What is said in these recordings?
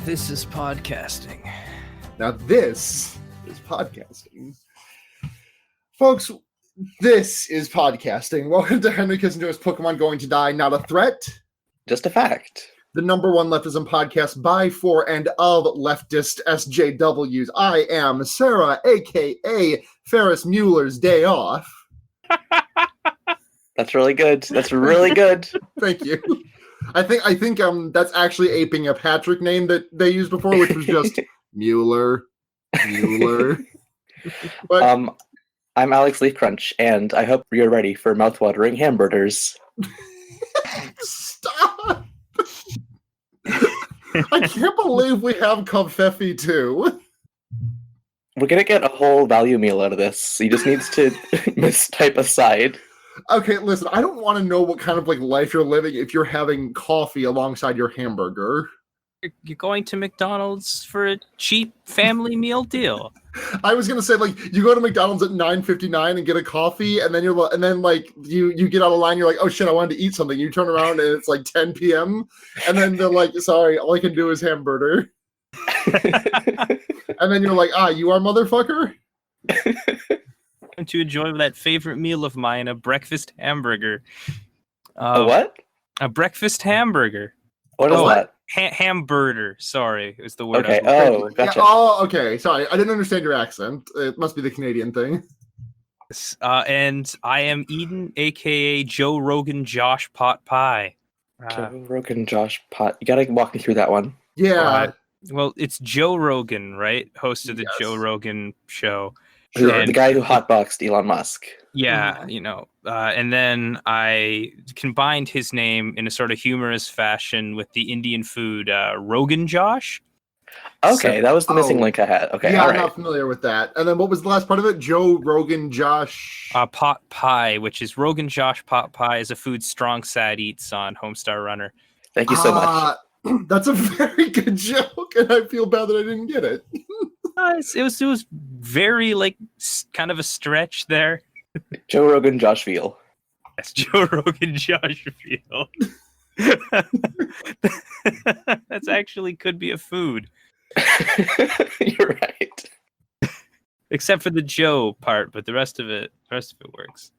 This is podcasting. Now this is podcasting. Folks, this is podcasting. Welcome to Henry Kissinger's Pokémon Going to Die, Not a Threat. Just a fact. The number one leftism podcast by, for, and of leftist SJWs. I am Sarah, a.k.a. Ferris Mueller's Day Off. That's really good. That's really good. Thank you. I think that's actually aping a Patrick name that they used before, which was just Mueller. But, I'm Alex Leaf Crunch, and I hope you're ready for mouthwatering hamburgers. Stop! I can't believe we have Confetti too. We're gonna get a whole value meal out of this. He just needs to mistype aside. Okay, listen, I don't want to know what kind of life you're living if you're having coffee alongside your hamburger. You're going to McDonald's for a cheap family meal deal. I was gonna say, you go to McDonald's at 9:59 and get a coffee, and then you get out of line. You're like, oh shit, I wanted to eat something. You turn around and it's 10 p.m. and then they're like, sorry, all I can do is hamburger. And then you're like, you are motherfucker. To enjoy that favorite meal of mine, a breakfast hamburger. A what? A breakfast hamburger. What is that? Hamburger. Sorry, is the word. Okay. Oh, gotcha. Yeah, okay. Sorry, I didn't understand your accent. It must be the Canadian thing. And I am Eden, aka Joe Rogan Josh Pot Pie. Joe Rogan Josh Pot. You gotta walk me through that one. Yeah. Well, it's Joe Rogan, right? Host of the Joe Rogan show. The guy who hotboxed Elon Musk. Yeah, and then I combined his name in a sort of humorous fashion with the Indian food Rogan Josh. Okay, that was the missing link I had. Okay, yeah, all I'm right. not familiar with that. And then what was the last part of it? Joe Rogan Josh Pot Pie, which is Rogan Josh Pot Pie, is a food Strong Sad eats on Homestar Runner. Thank you so much. That's a very good joke, and I feel bad that I didn't get it. It was very kind of a stretch there. Joe Rogan Josh Veal. Yes, Joe Rogan Josh Veal. That's actually could be a food. You're right. Except for the Joe part, but the rest of it works.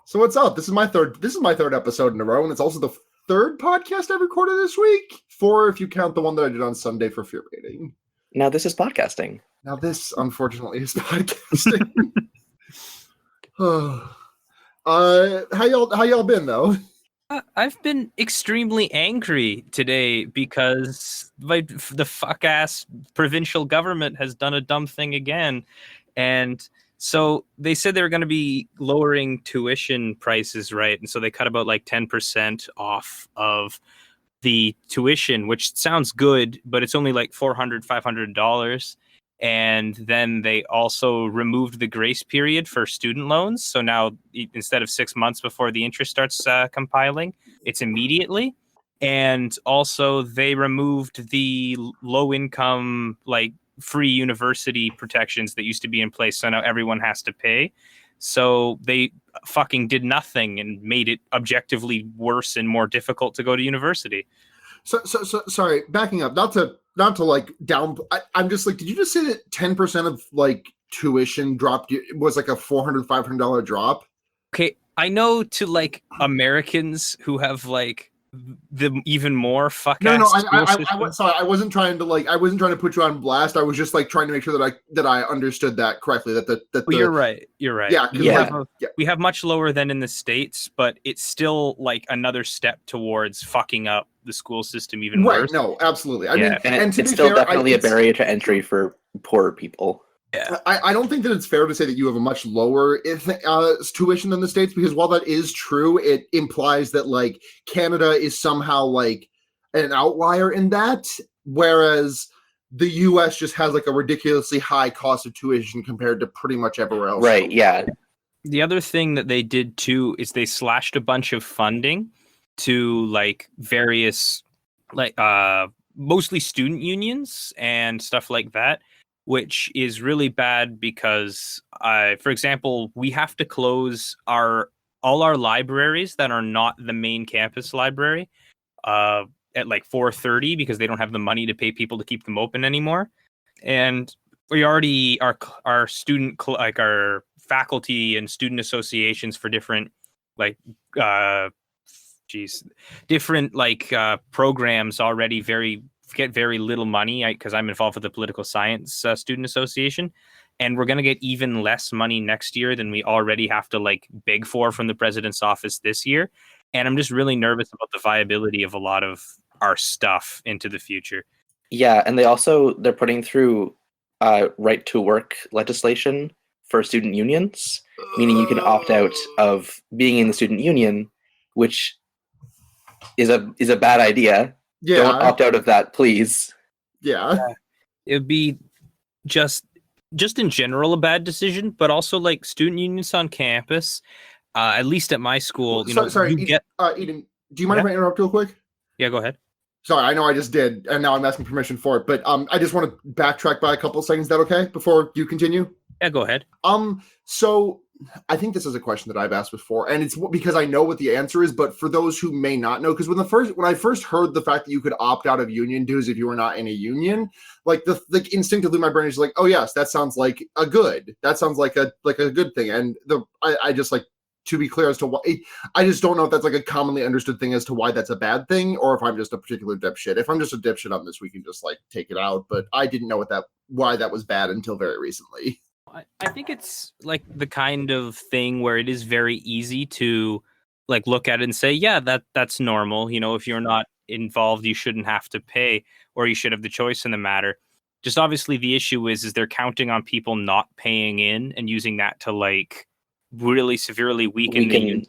So what's up? This is my third episode in a row, and it's also the third podcast I recorded this week. 4 if you count the one that I did on Sunday for Fear Rating. Now this is podcasting. Now this, unfortunately, is podcasting. How y'all been though? I've been extremely angry today because the fuck-ass provincial government has done a dumb thing again. And so they said they were going to be lowering tuition prices, right? And so they cut about 10% off of the tuition, which sounds good, but it's only $400, $500. And then they also removed the grace period for student loans. So now instead of 6 months before the interest starts compiling, it's immediately. And also they removed the low income, free university protections that used to be in place. So now everyone has to pay. So they fucking did nothing and made it objectively worse and more difficult to go to university. So sorry, backing up, not to down. I'm just did you just say that 10% of tuition dropped was a $400, $500 drop? Okay, I know to Americans who have the even more fuck ass. No, sorry, I wasn't trying to put you on blast. I was just trying to make sure that I understood that correctly. You're right. Yeah, we have much lower than in the States, but it's still another step towards fucking up the school system even worse. No, absolutely. I mean, and it's still definitely a barrier to entry for poorer people. Yeah. I don't think that it's fair to say that you have a much lower tuition than the States, because while that is true, it implies that Canada is somehow an outlier in that, whereas the US just has a ridiculously high cost of tuition compared to pretty much everywhere else. Right, yeah. The other thing that they did too is they slashed a bunch of funding to various mostly student unions and stuff like that, which is really bad because, for example, we have to close all our libraries that are not the main campus library at like 4:30 because they don't have the money to pay people to keep them open anymore. And we already our student like our faculty and student associations for different like different like programs already get very little money because I'm involved with the political science student association, and we're going to get even less money next year than we already have to like beg for from the president's office this year. And I'm just really nervous about the viability of a lot of our stuff into the future. Yeah, and they're putting through right to work legislation for student unions, meaning you can opt out of being in the student union, which is a bad idea. Yeah. Don't opt out of that, please. Yeah. It would be just in general a bad decision, but also like student unions on campus, at least at my school, Sorry, Eden, do you mind if I interrupt real quick? Yeah, go ahead. Sorry, I know I just did, and now I'm asking permission for it, but I just want to backtrack by a couple of seconds. Is that okay before you continue? Yeah, go ahead. So I think this is a question that I've asked before, and it's because I know what the answer is, but for those who may not know, because when I first heard the fact that you could opt out of union dues if you were not in a union, like instinctively my brain is like, oh yes, that sounds like a good thing, and I just like, to be clear as to why, I just don't know if that's like a commonly understood thing as to why that's a bad thing, or if I'm just a particular dipshit. If I'm just a dipshit on this, we can just like take it out. But I didn't know why that was bad until very recently. I think it's like the kind of thing where it is very easy to like look at it and say, yeah, that's normal. If you're not involved, you shouldn't have to pay, or you should have the choice in the matter. Just obviously the issue is they're counting on people not paying in and using that to like really severely weaken the union.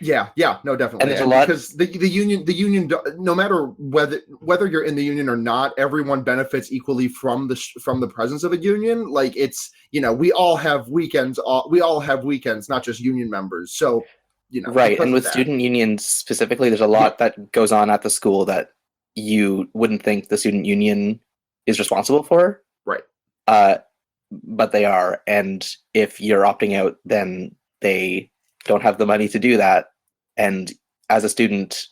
Yeah, no, definitely. And there's a lot because the union, no matter whether you're in the union or not, everyone benefits equally from the presence of a union. Like it's, we all have weekends. We all have weekends, not just union members. So, right. And with student unions specifically, there's a lot that goes on at the school that you wouldn't think the student union is responsible for. Right. But they are, and if you're opting out, then they don't have the money to do that. And as a student,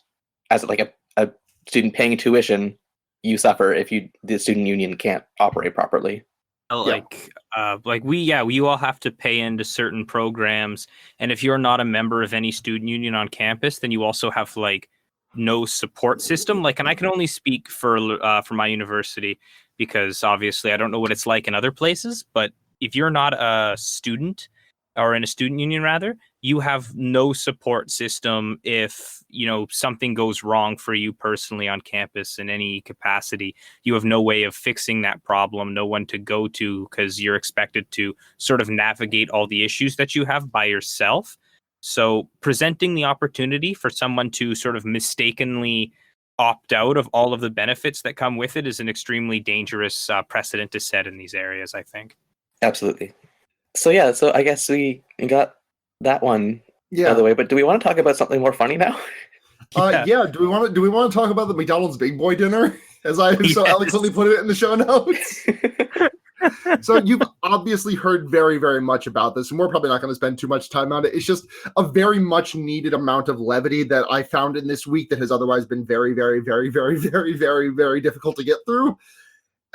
as like a student paying tuition, you suffer if the student union can't operate properly. We all have to pay into certain programs, and if you're not a member of any student union on campus, then you also have like no support system. Like, and I can only speak for my university, because obviously I don't know what it's like in other places, but if you're not a student or in a student union rather, you have no support system if, something goes wrong for you personally on campus in any capacity. You have no way of fixing that problem, no one to go to, because you're expected to sort of navigate all the issues that you have by yourself. So presenting the opportunity for someone to sort of mistakenly opt out of all of the benefits that come with it is an extremely dangerous precedent to set in these areas, I think. Absolutely. So I guess we got that one out of the way, but do we want to talk about something more funny now? Do we want to talk about the McDonald's Big Boy dinner, as I have so eloquently put it in the show notes? So you've obviously heard very, very much about this, and we're probably not going to spend too much time on it. It's just a very much needed amount of levity that I found in this week that has otherwise been very, very, very, very, very, very, very difficult to get through.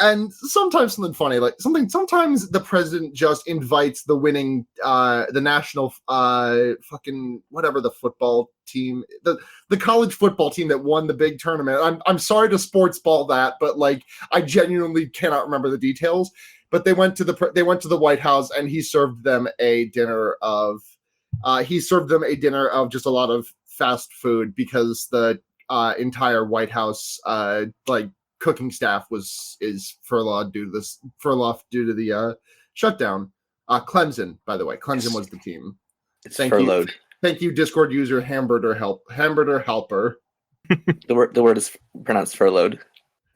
And sometimes something funny, sometimes the president just invites the winning, the national, fucking whatever the football team, the college football team that won the big tournament. I'm sorry to sports ball that, but like I genuinely cannot remember the details. But they went to the White House, and he served them a dinner of just a lot of fast food, because the entire White House cooking staff is furloughed due to the shutdown. Clemson, by the way, Clemson was the team. It's furloughed. Thank you, Discord user hamburger helper. The word is pronounced furloughed.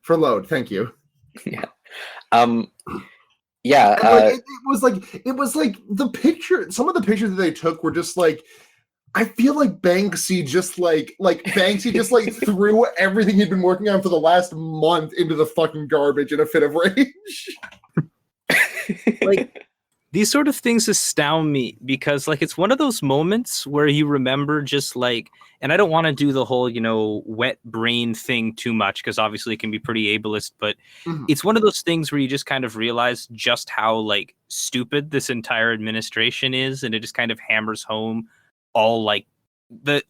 Furloughed. Thank you. Yeah. It was like the picture. Some of the pictures that they took were just like, I feel like Banksy just threw everything he'd been working on for the last month into the fucking garbage in a fit of rage. these sort of things astound me because like it's one of those moments where you remember just like, and I don't want to do the whole, wet brain thing too much because obviously it can be pretty ableist, but it's one of those things where you just kind of realize just how like stupid this entire administration is, and it just kind of hammers home all like the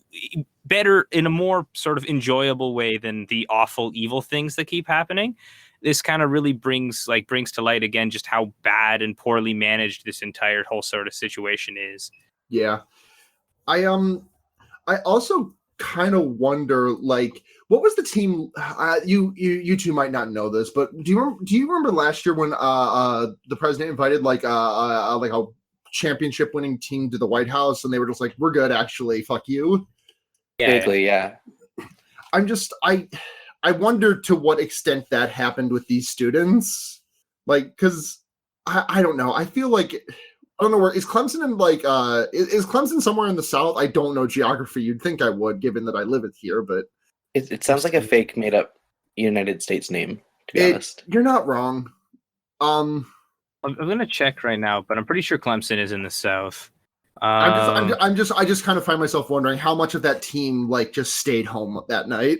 better in a more sort of enjoyable way than the awful evil things that keep happening. This kind of really brings to light again just how bad and poorly managed this entire whole sort of situation is. Yeah. I also kind of wonder, like, what was the team? You two might not know this, but do you remember last year when the president invited like a championship winning team to the White House, and they were just like, "We're good, actually. Fuck you." Vaguely, yeah. I wonder to what extent that happened with these students, like, because I don't know. I feel like I don't know where is Clemson in like is Clemson somewhere in the South? I don't know geography. You'd think I would, given that I live here, but it sounds like a fake made up United States name. To be honest, you're not wrong. I'm gonna check right now, but I'm pretty sure Clemson is in the South. I just kind of find myself wondering how much of that team like just stayed home that night.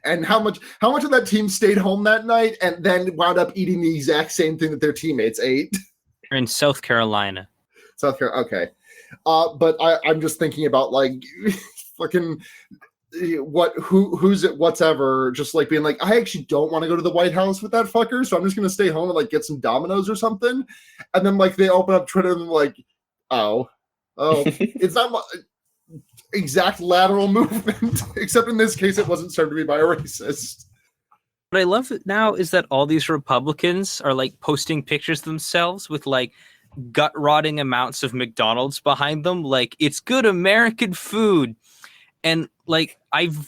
And how much of that team stayed home that night and then wound up eating the exact same thing that their teammates ate? In South Carolina. Okay. But I'm just thinking about like fucking who's it, whatever, just like being like, I actually don't want to go to the White House with that fucker, so I'm just gonna stay home and like get some Dominoes or something. And then like they open up Twitter and like, oh, it's not exact lateral movement, except in this case it wasn't served to me by a racist. What I love now is that all these Republicans are like posting pictures themselves with like gut rotting amounts of McDonald's behind them, like it's good American food. And like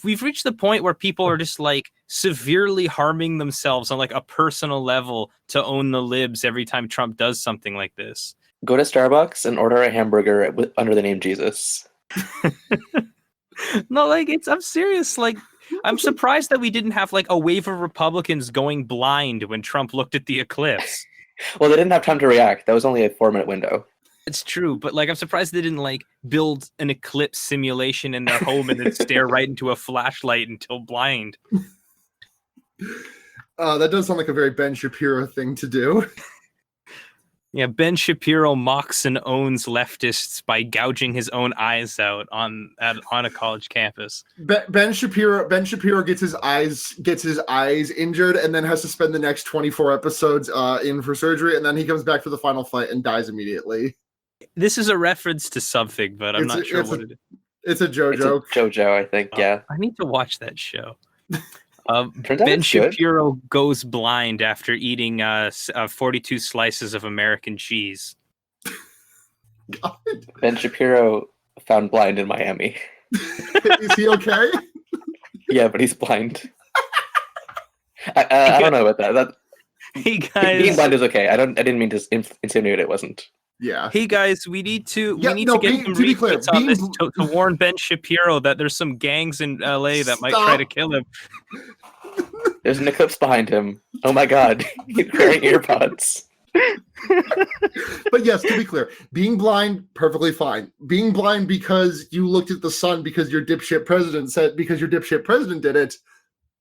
we've reached the point where people are just like severely harming themselves on like a personal level to own the libs every time Trump does something like this. Go to Starbucks and order a hamburger under the name Jesus. No, like I'm serious. Like I'm surprised that we didn't have like a wave of Republicans going blind when Trump looked at the eclipse. Well, they didn't have time to react. That was only a 4-minute window. It's true, but like I'm surprised they didn't like build an eclipse simulation in their home and then stare right into a flashlight until blind. That does sound like a very Ben Shapiro thing to do. Yeah, Ben Shapiro mocks and owns leftists by gouging his own eyes out on a college campus. Ben Shapiro gets his eyes injured and then has to spend the next 24 episodes in for surgery, and then he comes back for the final fight and dies immediately. This is a reference to something, but I'm not sure what it is. It's a JoJo. It's a JoJo, I think. Yeah. I need to watch that show. Turns out Ben it's Shapiro good. goes blind after eating 42 slices of American cheese. God. Ben Shapiro found blind in Miami. Is he okay? Yeah, but he's blind. I don't know about that. Hey guys, being blind is okay. I didn't mean to insinuate it wasn't. Yeah. Hey guys, we need to get some retweets on this to warn Ben Shapiro that there's some gangs in LA that might try to kill him. There's an eclipse behind him. Oh my god, he's wearing earpods. But yes, to be clear, being blind, perfectly fine. Being blind because you looked at the sun because your dipshit president did it,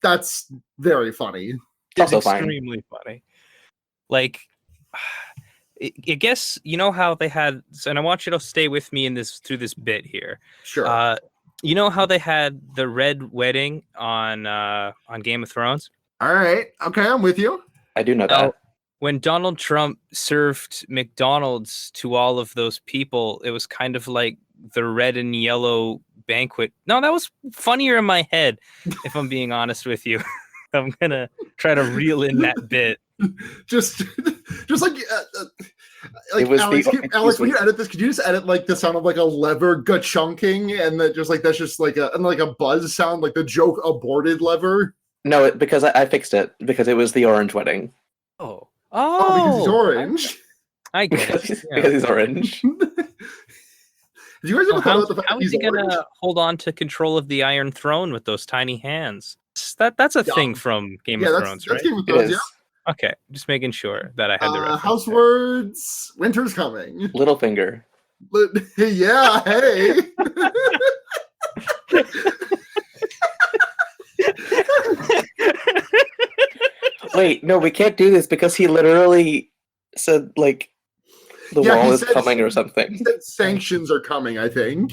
that's very funny. It's extremely funny. Like, I guess you know how they had, and I want you to stay with me through this bit here. Sure. You know how they had the red wedding on Game of Thrones? All right. Okay, I'm with you. I do know that. When Donald Trump served McDonald's to all of those people, it was kind of like the red and yellow banquet. No, that was funnier in my head, if I'm being honest with you. I'm gonna try to reel in that bit. Just like Alex, when you edit this, could you just edit like the sound of like a lever ga-chunking and then just like that's just like a buzz sound, like the joke aborted lever? No, because I fixed it because it was the orange wedding. Oh, because he's orange. I get it. Because he's orange. Did you guys ever thought about the fact how is he gonna hold on to control of the Iron Throne with those tiny hands? That's a thing from Game of Thrones, right? Game of Thrones, yeah. Okay, just making sure that I had the reference. House words. Winter's coming. Littlefinger. Yeah. Hey. Wait, no, we can't do this because he literally said like the Yeah, wall he is said- coming or He something. said sanctions are coming, I think.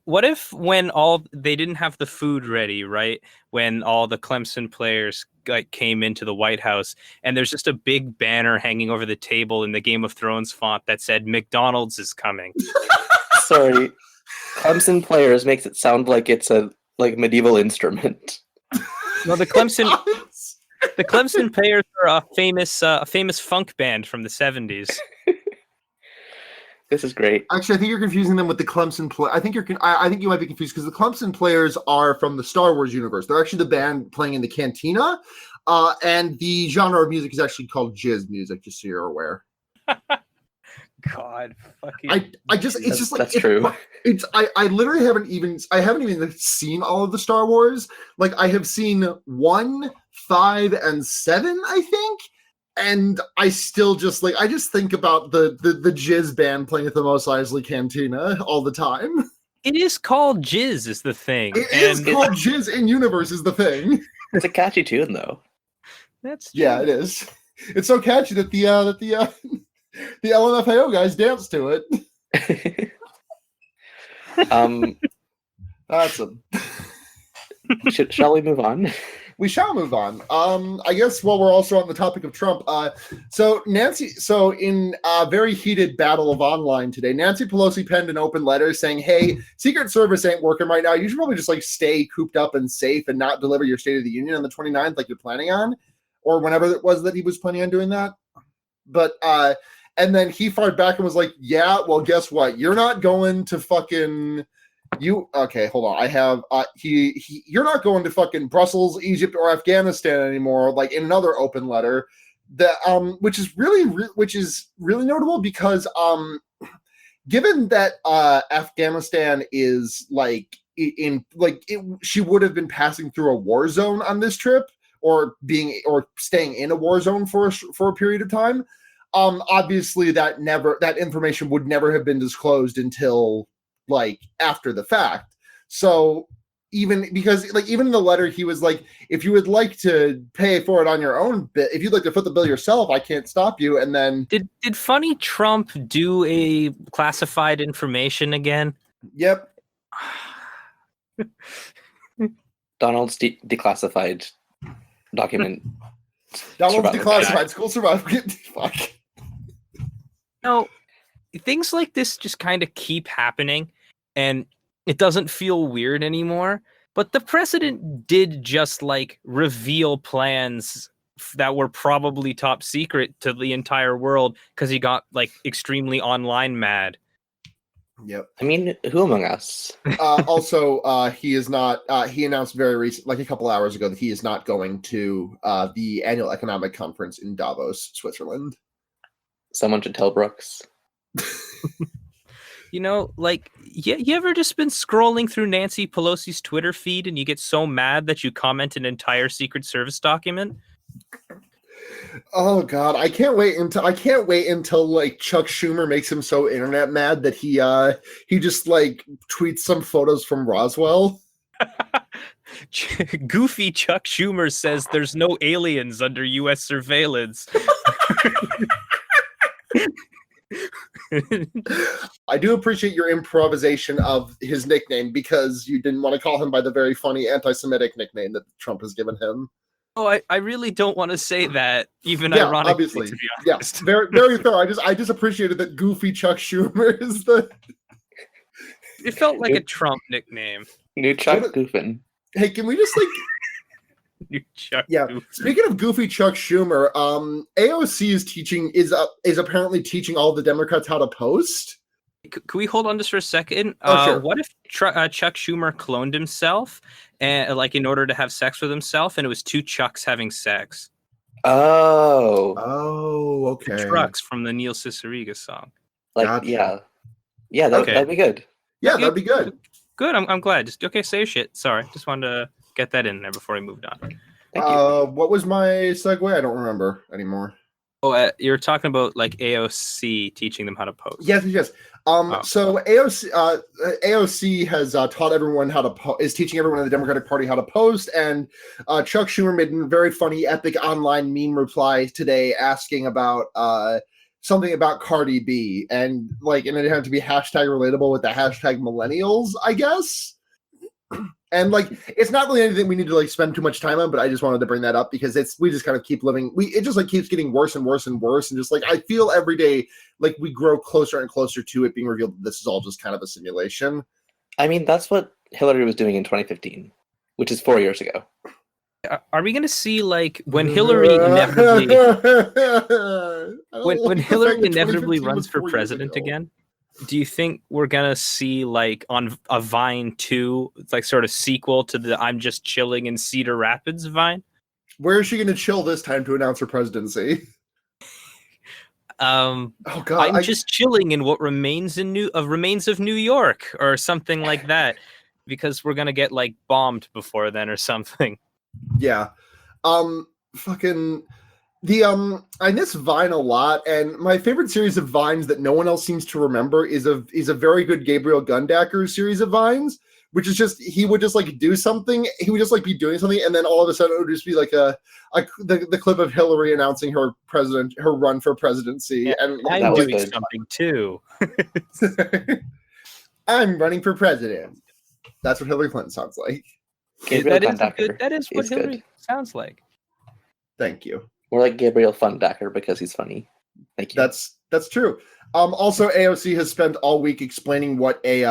What if when they didn't have the food ready, right? When all the Clemson players like came into the White House and there's just a big banner hanging over the table in the Game of Thrones font that said McDonald's is coming. Sorry, Clemson players makes it sound like it's a like medieval instrument. No, the Clemson players are a famous funk band from the 70s. This is great. Actually, I think you're confusing them with the Clemson play. I think I think you might be confused because the Clemson players are from the Star Wars universe. They're actually the band playing in the cantina, and the genre of music is actually called jizz music. Just so you're aware. God, fucking. It's just like that's true. I literally haven't even seen all of the Star Wars. Like I have seen 1, 5, and 7, I think. And I still just think about the jizz band playing at the Mos Eisley Cantina all the time. It is called jizz, is the thing. It is called jizz in universe is the thing. It's a catchy tune though. That's true. Yeah, it is. It's so catchy that the LMFAO guys dance to it. Awesome. Shall we move on? We shall move on. I guess while we're also on the topic of Trump, so in a very heated battle of online today, Nancy Pelosi penned an open letter saying, hey, Secret Service ain't working right now. You should probably just like stay cooped up and safe and not deliver your State of the Union on the 29th like you're planning on, or whenever it was that he was planning on doing that. But, and then he fired back and was like, yeah, well, guess what? You're not going to fucking... Okay, hold on. I have you're not going to fucking Brussels, Egypt, or Afghanistan anymore, like in another open letter. That which is really notable because given that Afghanistan is she would have been passing through a war zone on this trip or staying in a war zone for a period of time. Obviously that information would never have been disclosed until like after the fact. So even in the letter he was like, if you would like to pay for it on your own bit, if you'd like to foot the bill yourself, I can't stop you. And then did funny Trump do a classified information again? Yep. Donald's declassified document. Donald's declassified school survival. Fuck. No, things like this just kind of keep happening. And it doesn't feel weird anymore. But the president did just like reveal plans that were probably top secret to the entire world because he got like extremely online mad. Yep. I mean, who among us? Also, he is not. He announced very recent, like a couple hours ago, that he is not going to the annual economic conference in Davos, Switzerland. Someone should tell Brooks. You know, like, you ever just been scrolling through Nancy Pelosi's Twitter feed and you get so mad that you comment an entire Secret Service document? Oh God, I can't wait until like Chuck Schumer makes him so internet mad that he just like tweets some photos from Roswell. Goofy Chuck Schumer says there's no aliens under U.S. surveillance. I do appreciate your improvisation of his nickname because you didn't want to call him by the very funny anti-Semitic nickname that Trump has given him. Oh, I really don't want to say that, even ironically, obviously. to be honest. Yeah, very, very fair. I just appreciated that Goofy Chuck Schumer is the... It felt like a Trump nickname. New Chuck Goofin. Hey, can we just like... New Chuck Goofin. Speaking of Goofy Chuck Schumer, AOC is apparently teaching all the Democrats how to post. Can we hold on just for a second? Sure. What if Chuck Schumer cloned himself, and like in order to have sex with himself, and it was two Chucks having sex? Oh, okay. The Trucks from the Neil Cicierega song. Like, gotcha. yeah, that'd be good. Yeah, that'd be good. Good. I'm glad. Just okay. Say your shit. Sorry, just wanted to get that in there before we moved on. Thank you. What was my segue? I don't remember anymore. Oh, you're talking about like AOC teaching them how to post. Yes. So AOC has taught everyone how to is teaching everyone in the Democratic Party how to post, and Chuck Schumer made a very funny, epic online meme reply today asking about something about Cardi B, and like, and it had to be hashtag relatable with the hashtag millennials, I guess. And like, it's not really anything we need to like spend too much time on, but I just wanted to bring that up because we just kind of keep living. It just like keeps getting worse and worse and worse, and just like I feel every day like we grow closer and closer to it being revealed that this is all just kind of a simulation. I mean, that's what Hillary was doing in 2015, which is 4 years ago. Are we going to see like when Hillary inevitably when Hillary inevitably runs for president again? Do you think we're gonna see like on a Vine 2, like sort of sequel to the "I'm just chilling in Cedar Rapids" Vine? Where is she gonna chill this time to announce her presidency? Oh God, I'm just chilling in what remains of New York or something like that, because we're gonna get like bombed before then or something. Yeah, fucking. I miss Vine a lot, and my favorite series of Vines that no one else seems to remember is a very good Gabriel Gundacker series of Vines, which is just he would just like do something, he would just like be doing something, and then all of a sudden it would just be like the clip of Hillary announcing her run for presidency, yeah, and I'm doing something too. I'm running for president. That's what Hillary Clinton sounds like. That is what Hillary sounds like. Thank you. More like Gabriel Fundacker because he's funny. Thank you. That's true. Also, AOC has spent all week explaining what a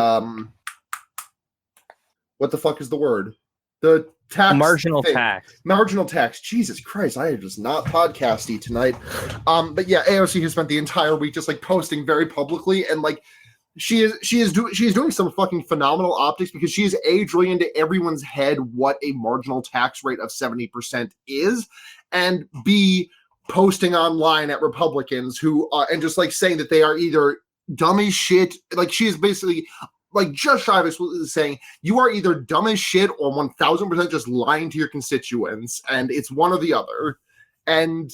what the fuck is the word? The tax marginal tax. Marginal tax. Jesus Christ, I am just not podcasty tonight. But yeah, AOC has spent the entire week just like posting very publicly, and like she is doing some fucking phenomenal optics because she is A, drilling into everyone's head what a marginal tax rate of 70% is, and B, posting online at Republicans who and just like saying that they are either dumb as shit. Like she is basically like just shy of explicitly saying you are either dumb as shit or 1000% just lying to your constituents, and it's one or the other. And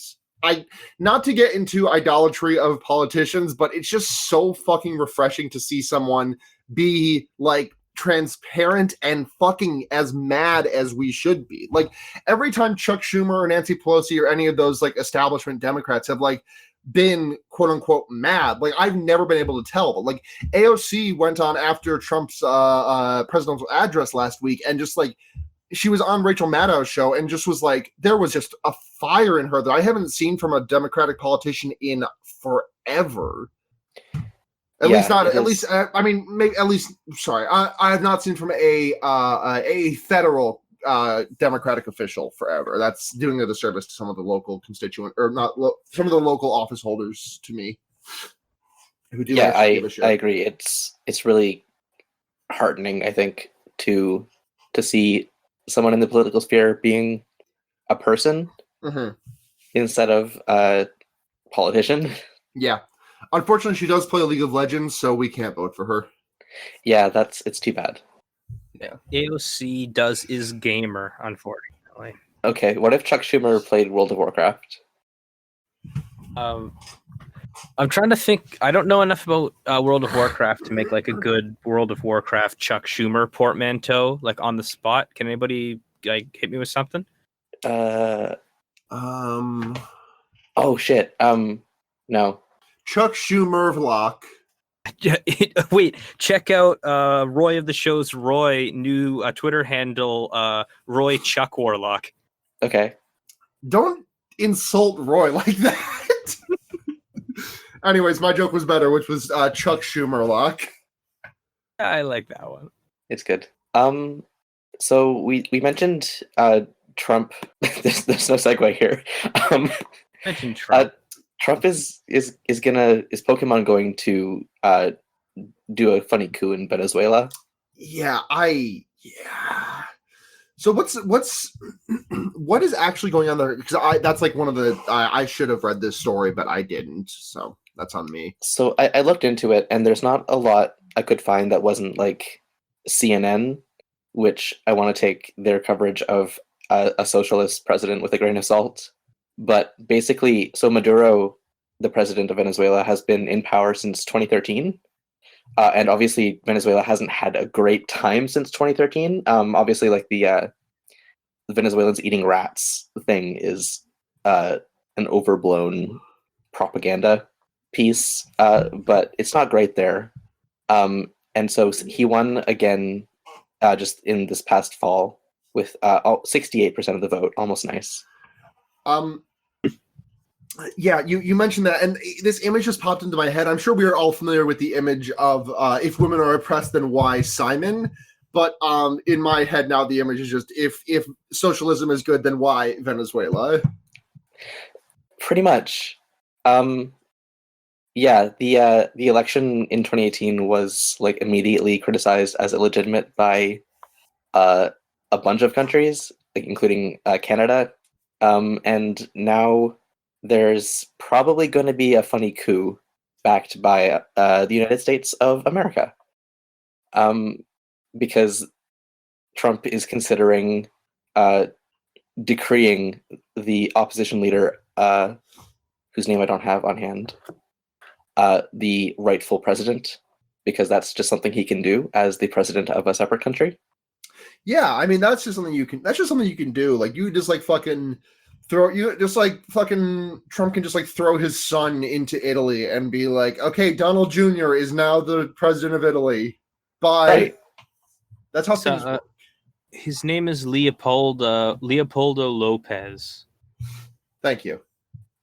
not to get into idolatry of politicians, but it's just so fucking refreshing to see someone be like transparent and fucking as mad as we should be. Like every time Chuck Schumer or Nancy Pelosi or any of those like establishment Democrats have like been quote unquote mad, like I've never been able to tell, but like AOC went on after Trump's presidential address last week and just like she was on Rachel Maddow's show and just was like, there was just a fire in her that I haven't seen from a Democratic politician in forever. I have not seen from a federal Democratic official forever. That's doing a disservice to some of the local constituent some of the local office holders to me. Who do I agree. It's really heartening, I think, to see someone in the political sphere being a person instead of a politician. Yeah. Unfortunately, she does play League of Legends, so we can't vote for her. Yeah, it's too bad. Yeah. AOC is gamer, unfortunately. Okay, what if Chuck Schumer played World of Warcraft? I'm trying to think. I don't know enough about World of Warcraft to make like a good World of Warcraft Chuck Schumer portmanteau, like on the spot. Can anybody like hit me with something? Oh shit. No. Chuck Schumer vlog. Wait, check out Roy of the Show's Roy new Twitter handle, Roy Chuck Warlock. Okay. Don't insult Roy like that. Anyways, my joke was better, which was Chuck Schumer lock. I like that one. It's good. So we mentioned Trump. There's no segue here. Mentioned Trump. Trump is Pokemon going to do a funny coup in Venezuela? Yeah. So what is actually going on there? Because that's like one of the I should have read this story, but I didn't. So that's on me. So I looked into it, and there's not a lot I could find that wasn't like CNN, which I want to take their coverage of a socialist president with a grain of salt. But basically, so Maduro, the president of Venezuela, has been in power since 2013. And obviously, Venezuela hasn't had a great time since 2013. Obviously, like the Venezuelans eating rats thing is an overblown propaganda piece, but it's not great there. And so he won again just in this past fall with 68% of the vote. Almost nice. Yeah, you mentioned that, and this image just popped into my head. I'm sure we are all familiar with the image of if women are oppressed, then why Simon? But in my head now, the image is just if socialism is good, then why Venezuela? Pretty much. Yeah, the election in 2018 was like immediately criticized as illegitimate by a bunch of countries, like including Canada, and now there's probably going to be a funny coup backed by the United States of America, because Trump is considering decreeing the opposition leader, whose name I don't have on hand, the rightful president, because that's just something he can do as the president of a separate country. Yeah, I mean that's just something you can do. Like you just like fucking Trump can just like throw his son into Italy and be like, okay, Donald Jr. is now the president of Italy. Bye. Right. That's how things work. His name is Leopoldo Lopez. Thank you.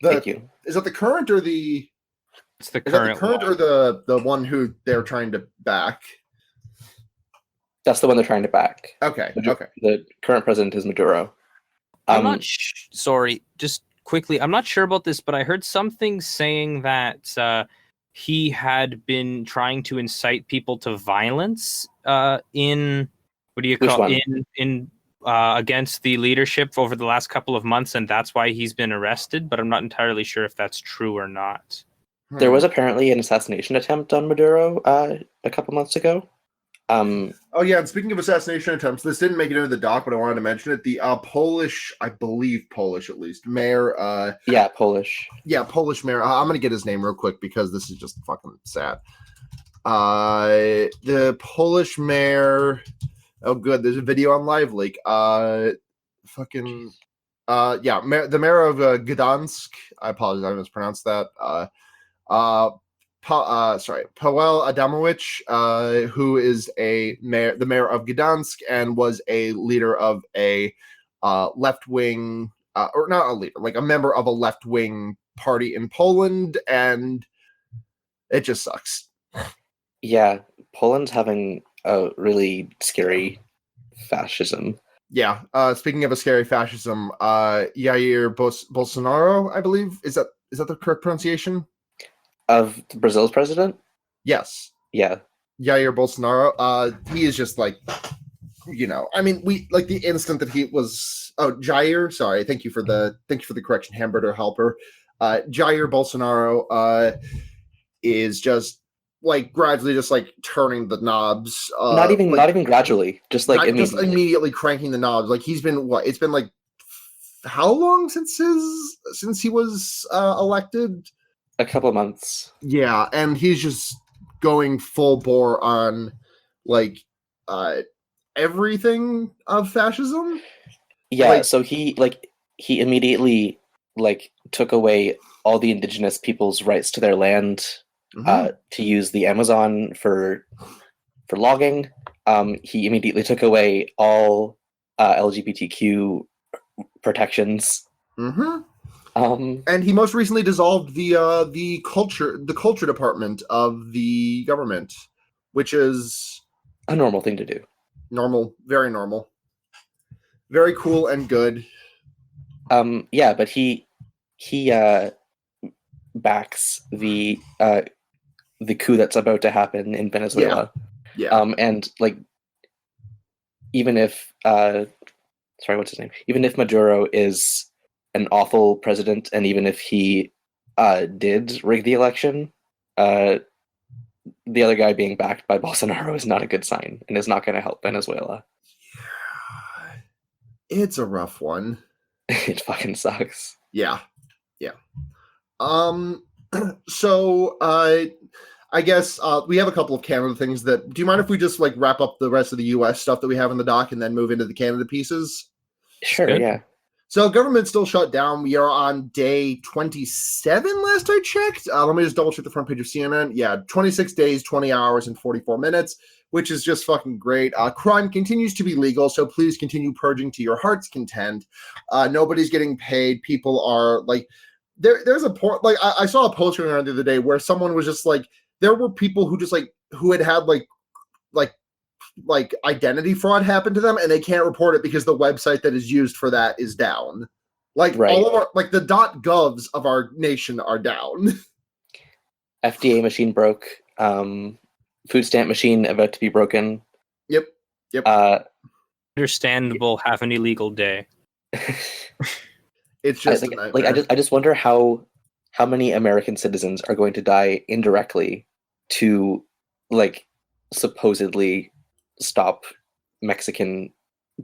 Thank you. Is that the current or the? It's the Is that current the current one. or the one who they're trying to back? That's the one they're trying to back. Okay. Okay. The current president is Maduro. I'm not sorry, just quickly, I'm not sure about this, but I heard something saying that he had been trying to incite people to violence in what do you call in against the leadership over the last couple of months, and that's why he's been arrested, but I'm not entirely sure if that's true or not. There was apparently an assassination attempt on Maduro a couple months ago. Oh yeah, and speaking of assassination attempts, this didn't make it into the doc, but I wanted to mention it. The Polish, I believe Polish at least, mayor. Polish. Yeah, Polish mayor. I'm gonna get his name real quick because this is just fucking sad. The Polish mayor. Oh, good. There's a video on LiveLeak. The mayor of Gdansk. I apologize, I mispronounced that. Paweł Adamowicz, who is the mayor of Gdansk and was a leader of a left-wing, or not a leader, like a member of a left-wing party in Poland, and it just sucks. Yeah, Poland's having a really scary fascism. Yeah, speaking of a scary fascism, Jair Bolsonaro, I believe, is that the correct pronunciation? Of Brazil's president? Yes. Yeah. Jair Bolsonaro. He is just like, I mean, we like the instant that he was. Oh, Jair. Sorry. Thank you for the correction, hamburger helper. Jair Bolsonaro is just like gradually just like turning the knobs. Not even gradually. Just like immediately. Just immediately cranking the knobs. Like he's been it's been like how long since he was elected? A couple of months. Yeah, and he's just going full bore on like everything of fascism. Yeah, so he immediately took away all the indigenous people's rights to their land, to use the Amazon for logging. He immediately took away all LGBTQ protections. And he most recently dissolved the culture department of the government, which is a normal thing to do. Normal, very normal, very cool and good. Yeah, but he backs the coup that's about to happen in Venezuela. Yeah. And even if what's his name? Even if Maduro is an awful president, and even if he did rig the election, the other guy being backed by Bolsonaro is not a good sign and is not going to help Venezuela. It's a rough one. It fucking sucks. Yeah. So I guess we have a couple of Canada things that. Do you mind if we just like wrap up the rest of the U.S. stuff that we have in the doc and then move into the Canada pieces? Sure, Good. yeah. So government's still shut down. We are on day 27 last I checked. Let me just double check the front page of CNN. Yeah, 26 days, 20 hours, and 44 minutes, which is just fucking great. Crime continues to be legal, so please continue purging to your heart's content. Nobody's getting paid. People are like, there's a point, like I saw a post around the other day where someone was just like, there were people who just like, who had identity fraud happen to them and they can't report it because the website that is used for that is down. Like all of our, like the .govs of our nation are down. FDA machine broke. Food stamp machine about to be broken. Yep. Understandable. Have an illegal day. It's just I just wonder how many American citizens are going to die indirectly to like supposedly stop Mexican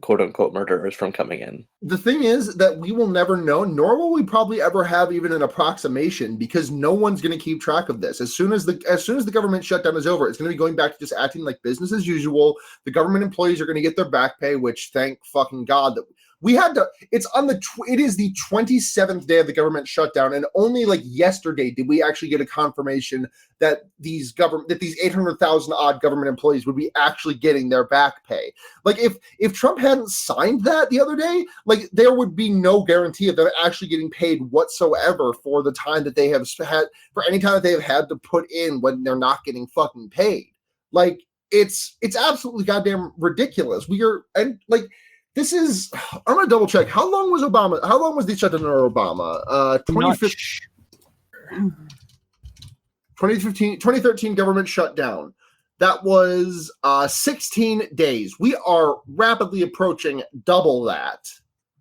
quote unquote murderers from coming in. The thing is that we will never know, nor will we probably ever have even an approximation, because no one's going to keep track of this. As soon as the government shutdown is over, it's going to be going back to just acting like business as usual. The government employees are going to get their back pay, which thank fucking God that we had to. It's on it is the 27th day of the government shutdown, and only like yesterday did we actually get a confirmation that these 800,000 odd government employees would be actually getting their back pay. Like if Trump hadn't signed that the other day, like there would be no guarantee of them actually getting paid whatsoever for the time that they have had, for any time that they have had to put in when they're not getting fucking paid. Like it's absolutely goddamn ridiculous. This is, I'm going to double check. How long was the shutdown under Obama? 2013 government shutdown. That was 16 days. We are rapidly approaching double that.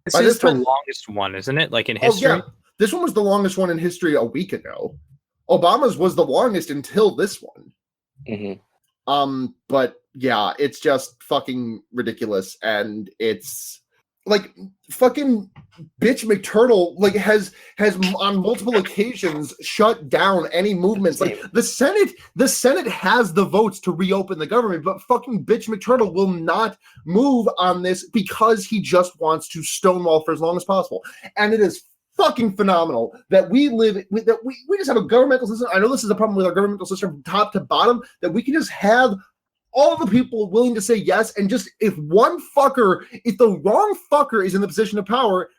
This is the longest one, isn't it? Like in history? Yeah. This one was the longest one in history a week ago. Obama's was the longest until this one. Mm-hmm. But yeah, it's just fucking ridiculous, and it's like fucking bitch McTurtle like has on multiple occasions shut down any movements. Like the Senate has the votes to reopen the government, but fucking bitch McTurtle will not move on this because he just wants to stonewall for as long as possible. And it is fucking phenomenal that we just have a governmental system. I know this is a problem with our governmental system from top to bottom, that we can just have all the people willing to say yes, and just if the wrong fucker is in the position of power,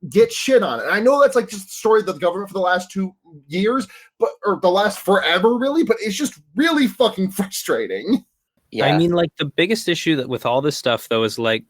get shit on it. And I know that's like just the story of the government for the last 2 years, or the last forever really, but it's just really fucking frustrating. Yeah. I mean, like the biggest issue with all this stuff though is like,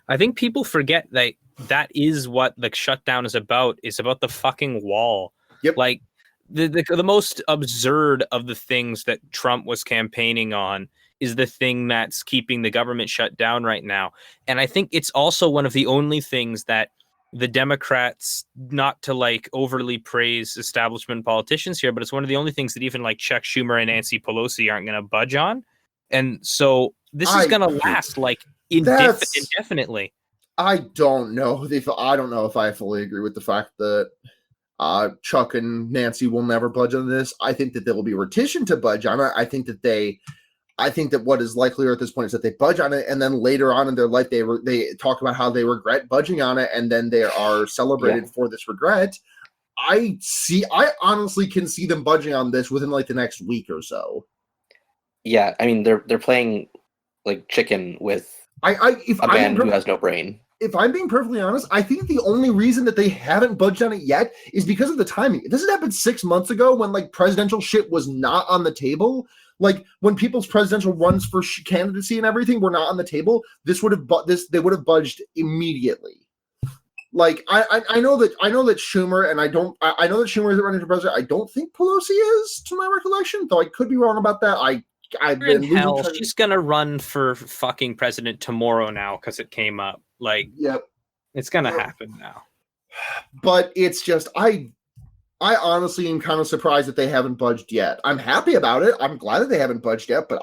I think people forget that is what the shutdown is about. It's about the fucking wall. Yep. Like the most absurd of the things that Trump was campaigning on is the thing that's keeping the government shut down right now. And I think it's also one of the only things that the Democrats, not to like overly praise establishment politicians here, but it's one of the only things that even like Chuck Schumer and Nancy Pelosi aren't going to budge on. And so this is going to last like indefinitely. I don't know if I fully agree with the fact that Chuck and Nancy will never budge on this. I think that they will be reticent to budge on it. I think that what is likelier at this point is that they budge on it, and then later on in their life they talk about how they regret budging on it, and then they are celebrated for this regret. I honestly can see them budging on this within like the next week or so. Yeah, I mean they're playing like chicken with a man who has no brain. If I'm being perfectly honest, I think the only reason that they haven't budged on it yet is because of the timing. This had happened 6 months ago when like presidential shit was not on the table. Like when people's presidential runs for candidacy and everything were not on the table, they would have budged immediately. Like I know that Schumer, and I know that Schumer isn't running for president. I don't think Pelosi is, to my recollection, though I could be wrong about that. I've been in hell. She's gonna run for fucking president tomorrow now because it came up. Like, yep, it's gonna happen now. But it's just I honestly am kind of surprised that they haven't budged yet. I'm happy about it. I'm glad that they haven't budged yet, but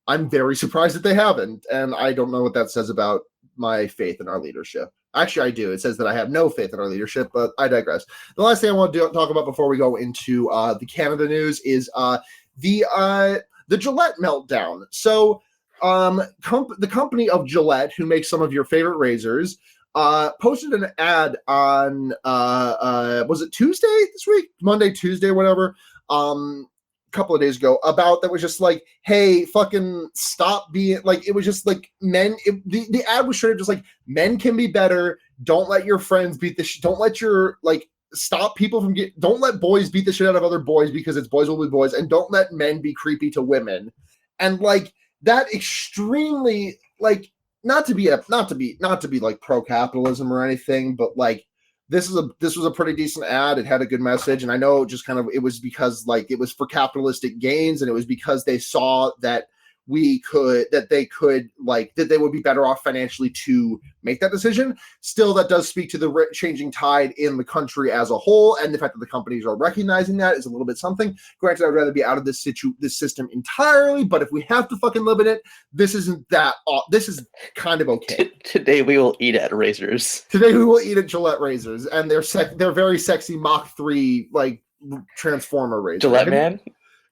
I'm very surprised that they haven't, and I don't know what that says about my faith in our leadership. Actually, I do. It says that I have no faith in our leadership, but I digress. The last thing I want to talk about before we go into the Canada news is the Gillette meltdown. So the company of Gillette, who makes some of your favorite razors, posted an ad on was it Tuesday this week? Monday, Tuesday, whatever. Couple of days ago about that was just like, hey, fucking stop being like, it was just like men. The ad was straight up just like, men can be better. Don't let your friends beat the shit. Don't let your stop people from don't let boys beat the shit out of other boys because it's boys will be boys, and don't let men be creepy to women. And like that extremely not to be like pro capitalism or anything, but like this was a pretty decent ad. It had a good message, and I know just kind of it was because it was for capitalistic gains, and it was because they saw that they would be better off financially to make that decision. Still, that does speak to the changing tide in the country as a whole, and the fact that the companies are recognizing that is a little bit something. Granted, I'd rather be out of this system entirely, but if we have to fucking live in it, this isn't that. This is kind of okay. Today we will eat at razors. Today we will eat at Gillette razors, and they're very sexy Mach 3 transformer razors. Gillette Man.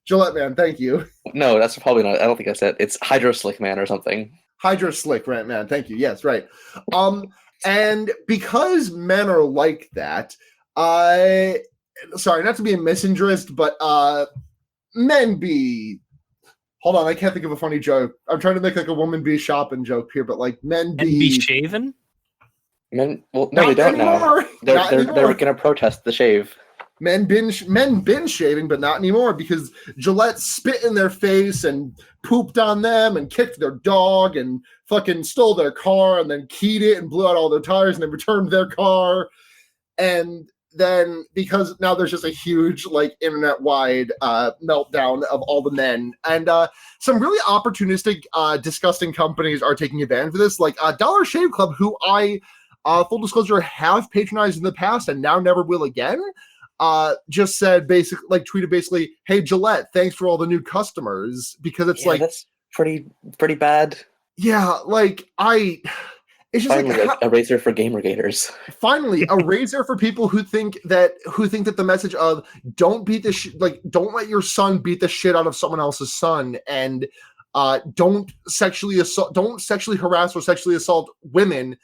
Gillette Man, thank you. No, that's probably not. I don't think that's it. It's Hydro Slick Man or something. Hydro Slick Man, thank you. Yes, right. And because men are like that, sorry, not to be a misandrist, but men be. Hold on, I can't think of a funny joke. I'm trying to make a woman be shopping joke here, but men be shaven. Men, well, no, they don't now. They're gonna protest the shave. Men been shaving, but not anymore because Gillette spit in their face and pooped on them and kicked their dog and fucking stole their car and then keyed it and blew out all their tires and then returned their car. And then because now there's just a huge internet-wide meltdown of all the men, and some really opportunistic, disgusting companies are taking advantage of this, like Dollar Shave Club, who I, full disclosure, have patronized in the past and now never will again. Just said tweeted basically, hey Gillette, thanks for all the new customers, because it's that's pretty bad. Yeah, it's just finally a razor for gamergators. Finally, a razor for people who think that the message of don't beat the don't let your son beat the shit out of someone else's son, and don't sexually harass or sexually assault women.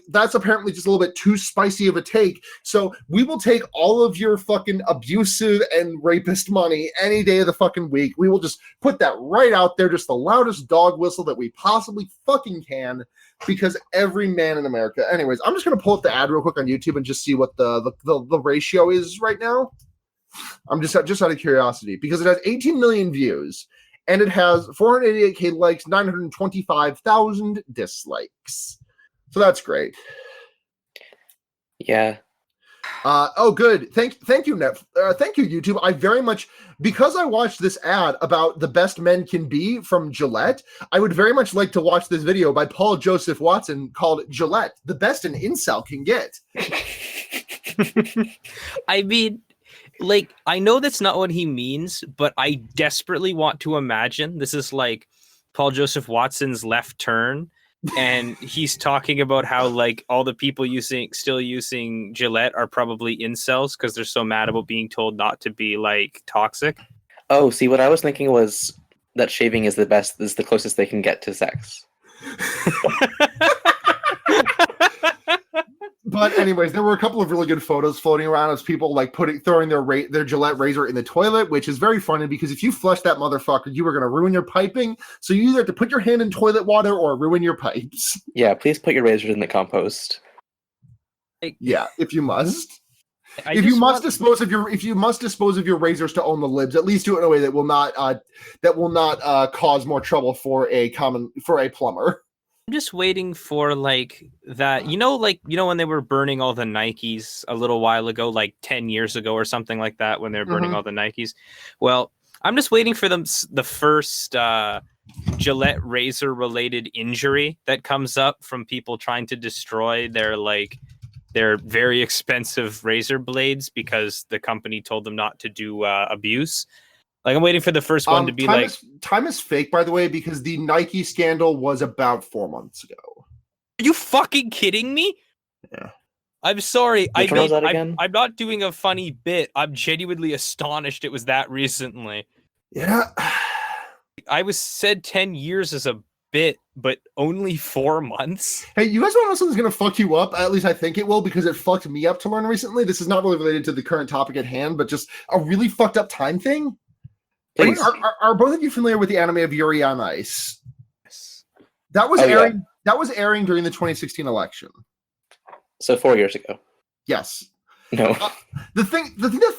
That's apparently just a little bit too spicy of a take. So we will take all of your fucking abusive and rapist money any day of the fucking week. We will just put that right out there, just the loudest dog whistle that we possibly fucking can, because every man in America. Anyways, I'm just gonna pull up the ad real quick on YouTube and just see what the ratio is right now. I'm just out of curiosity, because it has 18 million views and it has 488k likes, 925,000 dislikes. So that's great. Yeah. Oh, good. Thank you, thank you, YouTube. I very much, because I watched this ad about the best men can be from Gillette, I would very much like to watch this video by Paul Joseph Watson called Gillette, the best an incel can get. I mean, I know that's not what he means, but I desperately want to imagine this is Paul Joseph Watson's Left Turn. And he's talking about how all the people still using Gillette are probably incels because they're so mad about being told not to be toxic. Oh, see, what I was thinking was that shaving is the closest they can get to sex. But anyways, there were a couple of really good photos floating around of people throwing their Gillette razor in the toilet, which is very funny because if you flush that motherfucker, you are going to ruin your piping. So you either have to put your hand in toilet water or ruin your pipes. Yeah, please put your razors in the compost. Yeah, if you must. If you must dispose of your razors to own the libs, at least do it in a way that will not cause more trouble for a plumber. I'm just waiting for that, when they were burning all the Nikes a little while ago, 10 years ago or something like that, when they were burning all the Nikes. Well, I'm just waiting for the first Gillette razor related injury that comes up from people trying to destroy their very expensive razor blades because the company told them not to do abuse. I'm waiting for the first one to be time is fake, by the way, because the Nike scandal was about 4 months ago. Are you fucking kidding me? Yeah. I'm sorry. Which one was that again? I'm not doing a funny bit. I'm genuinely astonished it was that recently. Yeah. I was said 10 years as a bit, but only 4 months. Hey, you guys want to know something's going to fuck you up? At least I think it will, because it fucked me up to learn recently. This is not really related to the current topic at hand, but just a really fucked up time thing. Please. Are both of you familiar with the anime of Yuri on Ice? Yes. That was Oh, airing. yeah. That was airing during the 2016 election. So 4 years ago. Yes. No. The thing that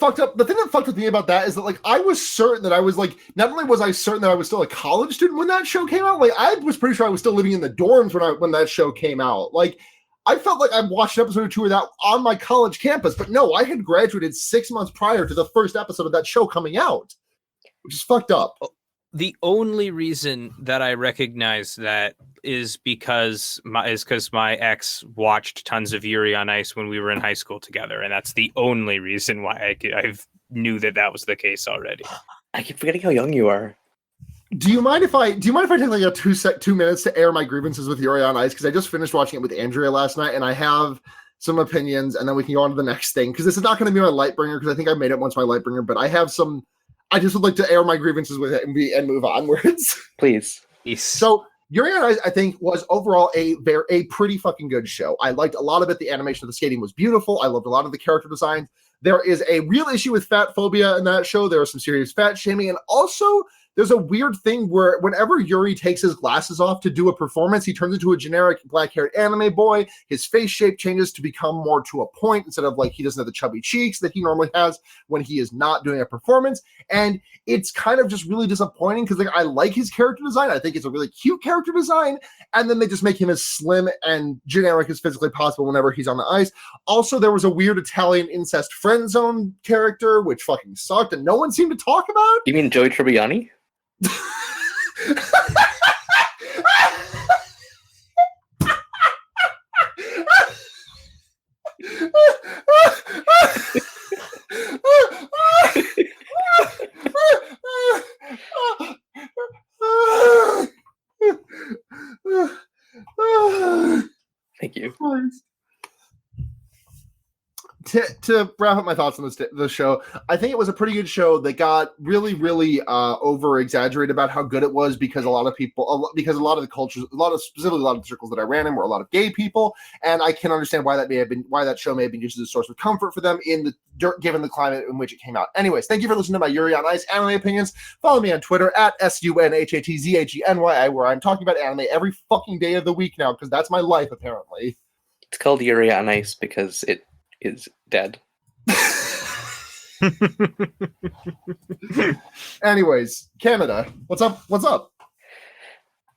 fucked with me about that is that, like, I was certain that I was, like, not only was I certain that I was still a college student when that show came out, like, I was pretty sure I was still living in the dorms when that show came out. Like, I felt like I watched an episode or two of that on my college campus, but no, I had graduated 6 months prior to the first episode of that show coming out, which is fucked up. The only reason that I recognize that is because my ex watched tons of Yuri on Ice when we were in high school together, and that's the only reason why I knew that was the case already. I keep forgetting how young you are. Do you mind if I take like a 2 minutes to air my grievances with Yuri on Ice? Because I just finished watching it with Andrea last night, and I have some opinions, and then we can go on to the next thing. Because this is not going to be my light bringer, because I think I made it once my light bringer, but I have some. I just would like to air my grievances with it and move onwards. Please. So Yuri on Ice, I think, was overall a pretty fucking good show. I liked a lot of it. The animation of the skating was beautiful. I loved a lot of the character designs. There is a real issue with fat phobia in that show. There is some serious fat shaming, and also there's a weird thing where whenever Yuri takes his glasses off to do a performance, he turns into a generic black-haired anime boy. His face shape changes to become more to a point instead of, like, he doesn't have the chubby cheeks that he normally has when he is not doing a performance. And it's kind of just really disappointing because, like, I like his character design. I think it's a really cute character design. And then they just make him as slim and generic as physically possible whenever he's on the ice. Also, there was a weird Italian incest friend zone character, which fucking sucked and no one seemed to talk about. You mean Joey Tribbiani? Thank you. To wrap up my thoughts on the show, I think it was a pretty good show that got really, really over exaggerated about how good it was because a lot of the cultures, specifically a lot of the circles that I ran in were a lot of gay people, and I can understand why that show may have been used as a source of comfort for them given the climate in which it came out. Anyways, thank you for listening to my Yuri on Ice anime opinions. Follow me on Twitter at SUNHATZHENYI, where I'm talking about anime every fucking day of the week now because that's my life apparently. It's called Yuri on Ice because it is dead. Anyways, Canada, what's up?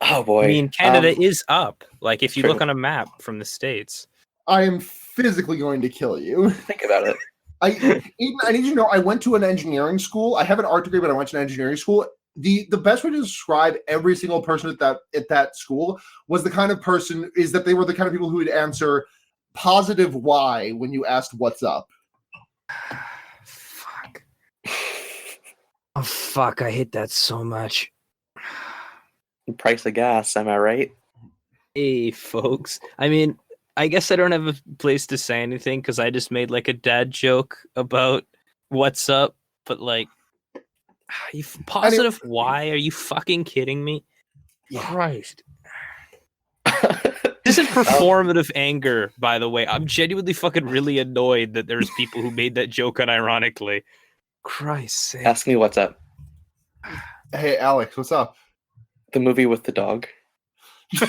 Oh boy. I mean, Canada is up. Like, if you True. look on a map from the States. I am physically going to kill you. Think about it. Eden, I need you to know I went to an engineering school. I have an art degree, but I went to an engineering school. The best way to describe every single person at that school was the kind of person is that they were the kind of people who would answer positive Y when you asked what's up. Fuck. Oh, fuck. I hate that so much. The price of gas, am I right? Hey, folks. I mean, I guess I don't have a place to say anything because I just made like a dad joke about what's up, but like, you positive Y? Are you fucking kidding me? Yeah. Christ. This is performative anger, by the way. I'm genuinely fucking really annoyed that there's people who made that joke unironically. Christ's sake. Ask me what's up. Hey, Alex, what's up? The movie with the dog. Can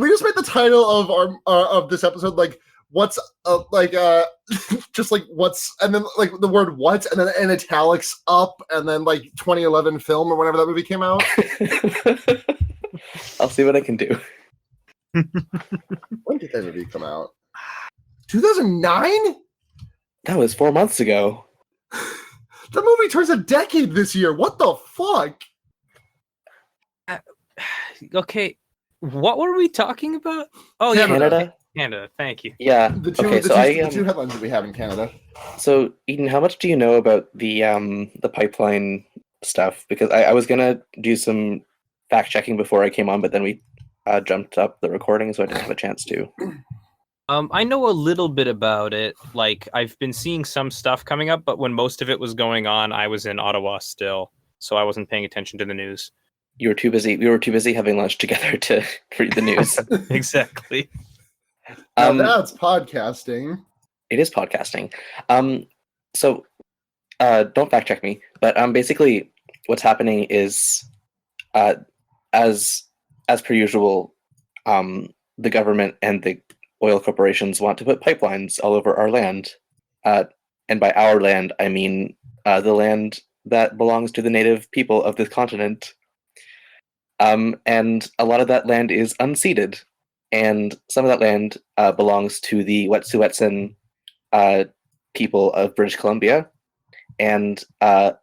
we just make the title of our of this episode like what's just like what's and then like the word what and then in italics up and then like 2011 film or whenever that movie came out. I'll see what I can do. When did that movie come out? 2009? That was 4 months ago. The movie turns a decade this year. What the fuck? Okay, what were we talking about? Oh, Canada. Canada. Thank you. Yeah. The two, Okay. the, So two, the two headlines that we have in Canada. So Eden, how much do you know about the pipeline stuff? Because I was gonna do some fact checking before I came on, but then we jumped up the recording, so I didn't have a chance to. I know a little bit about it. Like, I've been seeing some stuff coming up, but when most of it was going on, I was in Ottawa still, so I wasn't paying attention to the news. You were too busy. We were too busy having lunch together to read the news. Exactly. Now that's podcasting. It is podcasting. So don't fact check me, but basically what's happening is, as per usual, the government and the oil corporations want to put pipelines all over our land, and by our land I mean the land that belongs to the native people of this continent. And a lot of that land is unceded, and some of that land belongs to the Wet'suwet'en people of British Columbia. And what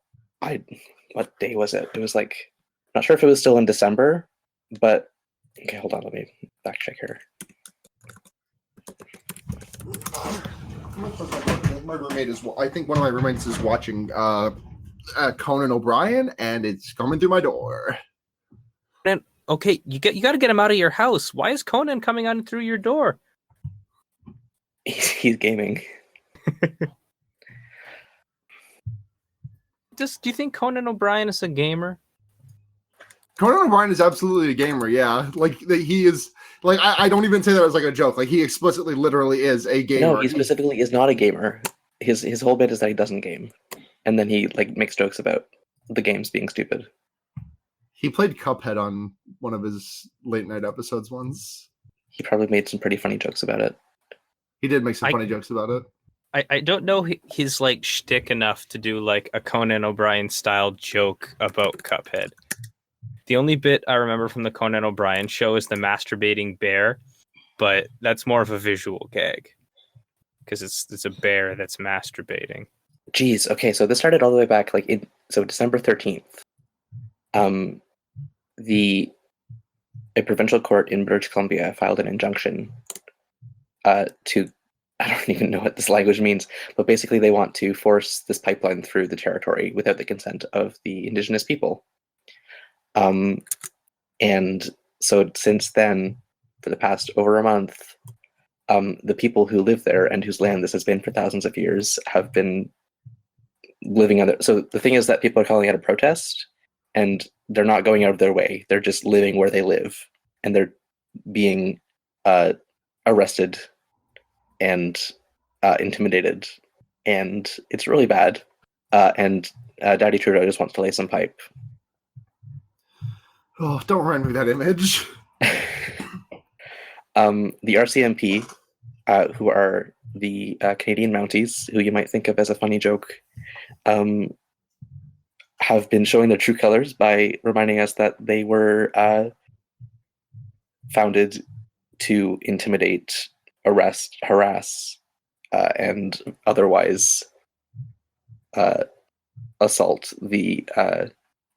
day was it? It was like, not sure if it was still in December, but okay, hold on, let me fact check here. My roommate is. I think one of my roommates is watching Conan O'Brien, and it's coming through my door. And okay, you got to get him out of your house. Why is Conan coming on through your door? He's gaming. Do you think Conan O'Brien is a gamer? Conan O'Brien is absolutely a gamer. Yeah, like he is. Like I don't even say that as like a joke. Like he explicitly, literally is a gamer. No, he specifically is not a gamer. His whole bit is that he doesn't game, and then he like makes jokes about the games being stupid. He played Cuphead on one of his late night episodes once. He probably made some pretty funny jokes about it. He did make some funny jokes about it. I don't know his like shtick enough to do like a Conan O'Brien style joke about Cuphead. The only bit I remember from the Conan O'Brien show is the masturbating bear, but that's more of a visual gag because it's a bear that's masturbating. Jeez, okay, so this started all the way back like December 13th. A provincial court in British Columbia filed an injunction to, I don't even know what this language means, but basically they want to force this pipeline through the territory without the consent of the Indigenous people. And so since then, for the past over a month, the people who live there and whose land this has been for thousands of years have been living under. So the thing is that people are calling it a protest, and they're not going out of their way. They're just living where they live, and they're being arrested and intimidated, and it's really bad. And Daddy Trudeau just wants to lay some pipe. Oh, don't remind me that image. The RCMP, who are the Canadian Mounties, who you might think of as a funny joke, have been showing their true colors by reminding us that they were founded to intimidate, arrest, harass, and otherwise assault the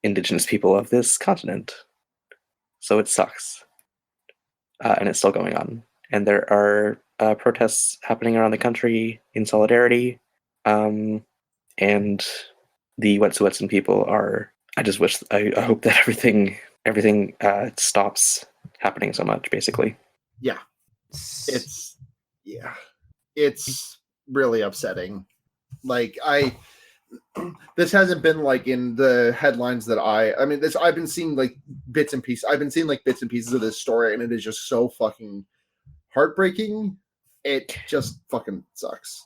Indigenous people of this continent. So it sucks. And it's still going on. And there are protests happening around the country in solidarity. And the Wet'suwet'en people are, I hope that everything stops happening so much, basically. Yeah. It's really upsetting. Like this hasn't been like in the headlines that I've been seeing like bits and pieces. I've been seeing like bits and pieces of this story, and it is just so fucking heartbreaking. It just fucking sucks.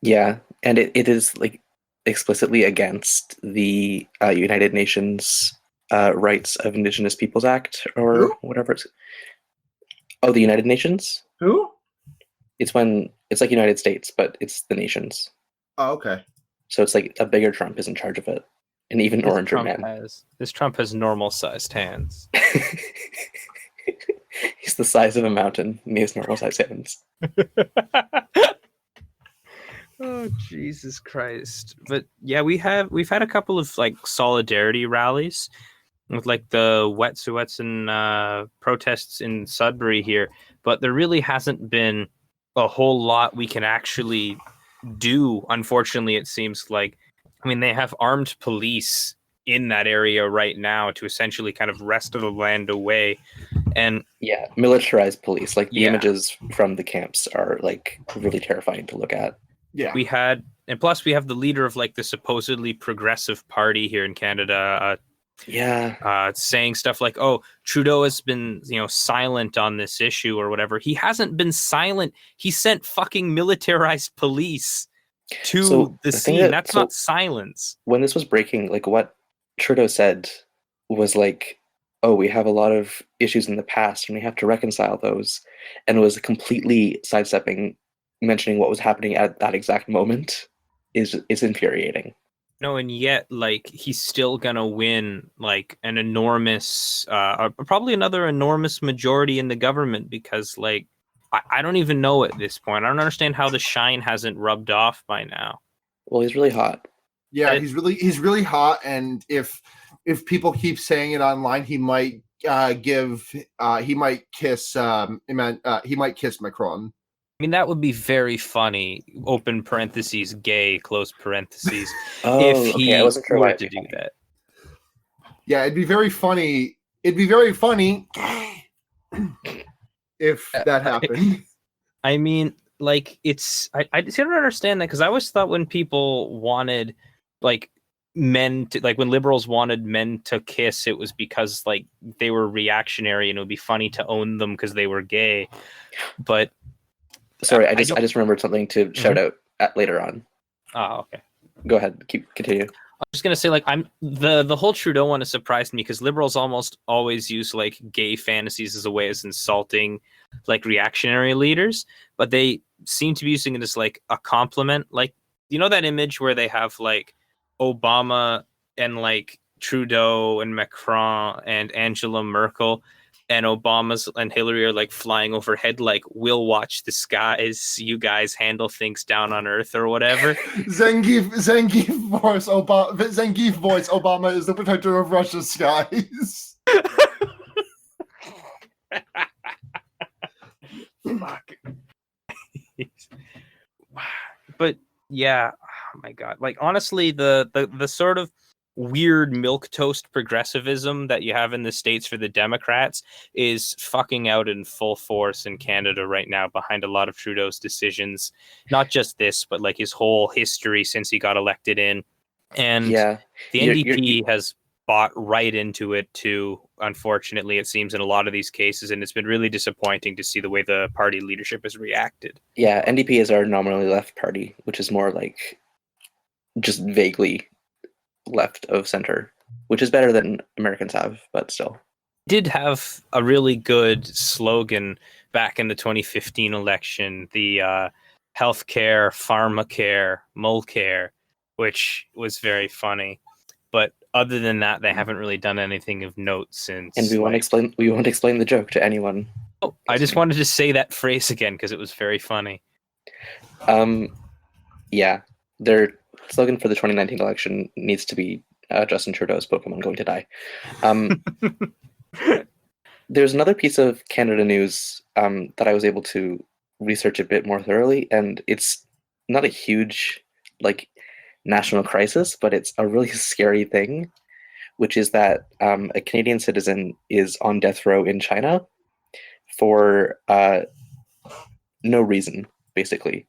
Yeah, and it is like explicitly against the United Nations Rights of Indigenous Peoples Act or whatever it's. Oh, the United Nations? Who? It's like United States, but it's the nations. Oh, okay. So it's like a bigger Trump is in charge of it. An even oranger man. This Trump has normal-sized hands. He's the size of a mountain, and he has normal-sized hands. Oh, Jesus Christ. But yeah, we've had a couple of like solidarity rallies. with like the Wet'suwet'en protests in Sudbury here, but there really hasn't been a whole lot we can actually do. Unfortunately, it seems like, I mean, they have armed police in that area right now to essentially kind of wrest the land away. And yeah, militarized police. Like the Yeah. images from the camps are like really terrifying to look at. Yeah. and plus we have the leader of like the supposedly progressive party here in Canada, saying stuff like, "Oh, Trudeau has been, silent on this issue or whatever." He hasn't been silent. He sent fucking militarized police to So the the thing scene. that- That's so- not silence. When this was breaking, like what Trudeau said was like, "Oh, we have a lot of issues in the past and we have to reconcile those," and was completely sidestepping mentioning what was happening at that exact moment is infuriating. No, and yet, like, he's still gonna win, like, an enormous, probably another enormous majority in the government because, like, I don't even know at this point. I don't understand how the shine hasn't rubbed off by now. Well, he's really hot. Yeah, he's really hot, and if people keep saying it online, he might he might kiss Macron. I mean, that would be very funny. Open parentheses, gay, close parentheses. Oh, if he okay. I wasn't sure why were it'd to be do funny. that. Yeah, it'd be very funny. It'd be very funny if that happened. I mean, like, I just don't understand that, because I always thought when people wanted, like, men to, like, when liberals wanted men to kiss, it was because, like, they were reactionary and it would be funny to own them because they were gay. But Sorry, I I just remembered something to shout out at later on. oh, okay. Go ahead, continue. I'm just gonna say, like, I'm the whole Trudeau one has surprised me because liberals almost always use like gay fantasies as a way of insulting like reactionary leaders, but they seem to be using it as like a compliment. Like, you know that image where they have like Obama and like Trudeau and Macron and Angela Merkel, and Obama's and Hillary are like flying overhead, like, "We'll watch the skies, you guys handle things down on Earth," or whatever. Zangief voice. Obama is the protector of Russia's skies. Fuck. But yeah, oh my god. Like, honestly, the sort of weird milquetoast progressivism that you have in the States for the Democrats is fucking out in full force in Canada right now behind a lot of Trudeau's decisions. Not just this, but like his whole history since he got elected in. And Yeah, the NDP has bought right into it too, unfortunately, it seems, in a lot of these cases, and it's been really disappointing to see the way the party leadership has reacted. yeah. NDP is our nominally left party, which is more like just vaguely left of center, which is better than Americans have, but still. Did have a really good slogan back in the 2015 election, the healthcare, pharmacare, mulcare, which was very funny. But other than that, they haven't really done anything of note since. And we won't explain the joke to anyone. Oh, I just wanted to say that phrase again because it was very funny. Yeah, their slogan for the 2019 election needs to be Justin Trudeau's Pokémon going to die. There's another piece of Canada news that I was able to research a bit more thoroughly, and it's not a huge like national crisis, but it's a really scary thing, which is that a Canadian citizen is on death row in China for no reason, basically.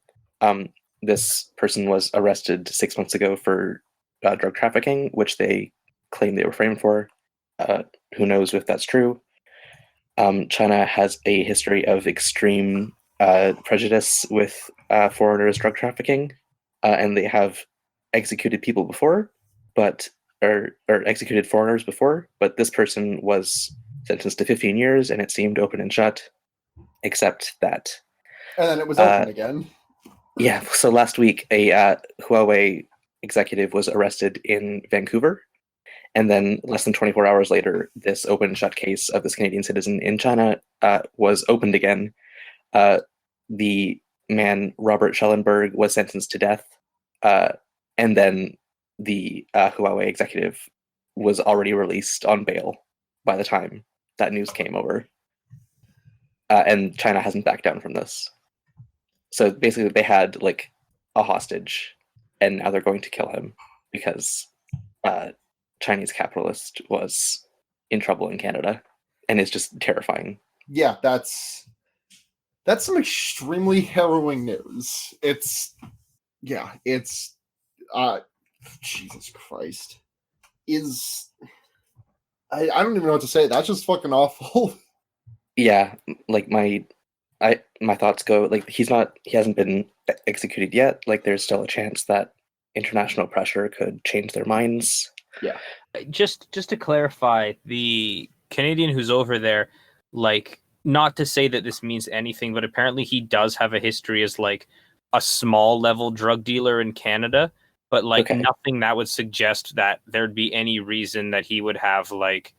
This person was arrested 6 months ago for drug trafficking, which they claim they were framed for. Who knows if that's true? China has a history of extreme prejudice with foreigners drug trafficking, and they have executed people before, or executed foreigners before, but this person was sentenced to 15 years, and it seemed open and shut, except that. And then it was open again. Yeah, so last week, a Huawei executive was arrested in Vancouver, and then less than 24 hours later, this open and shut case of this Canadian citizen in China was opened again. The man, Robert Schellenberg, was sentenced to death, and then the Huawei executive was already released on bail by the time that news came over. And China hasn't backed down from this. So basically they had like a hostage, and now they're going to kill him because Chinese capitalist was in trouble in Canada, and it's just terrifying. Yeah, that's some extremely harrowing news. It's Jesus Christ. I don't even know what to say. That's just fucking awful. Yeah, like my thoughts go like he hasn't been executed yet. Like there's still a chance that international pressure could change their minds. Yeah. Just to clarify, the Canadian who's over there, like, not to say that this means anything, but apparently he does have a history as like a small level drug dealer in Canada, but like nothing that would suggest that there'd be any reason that he would have like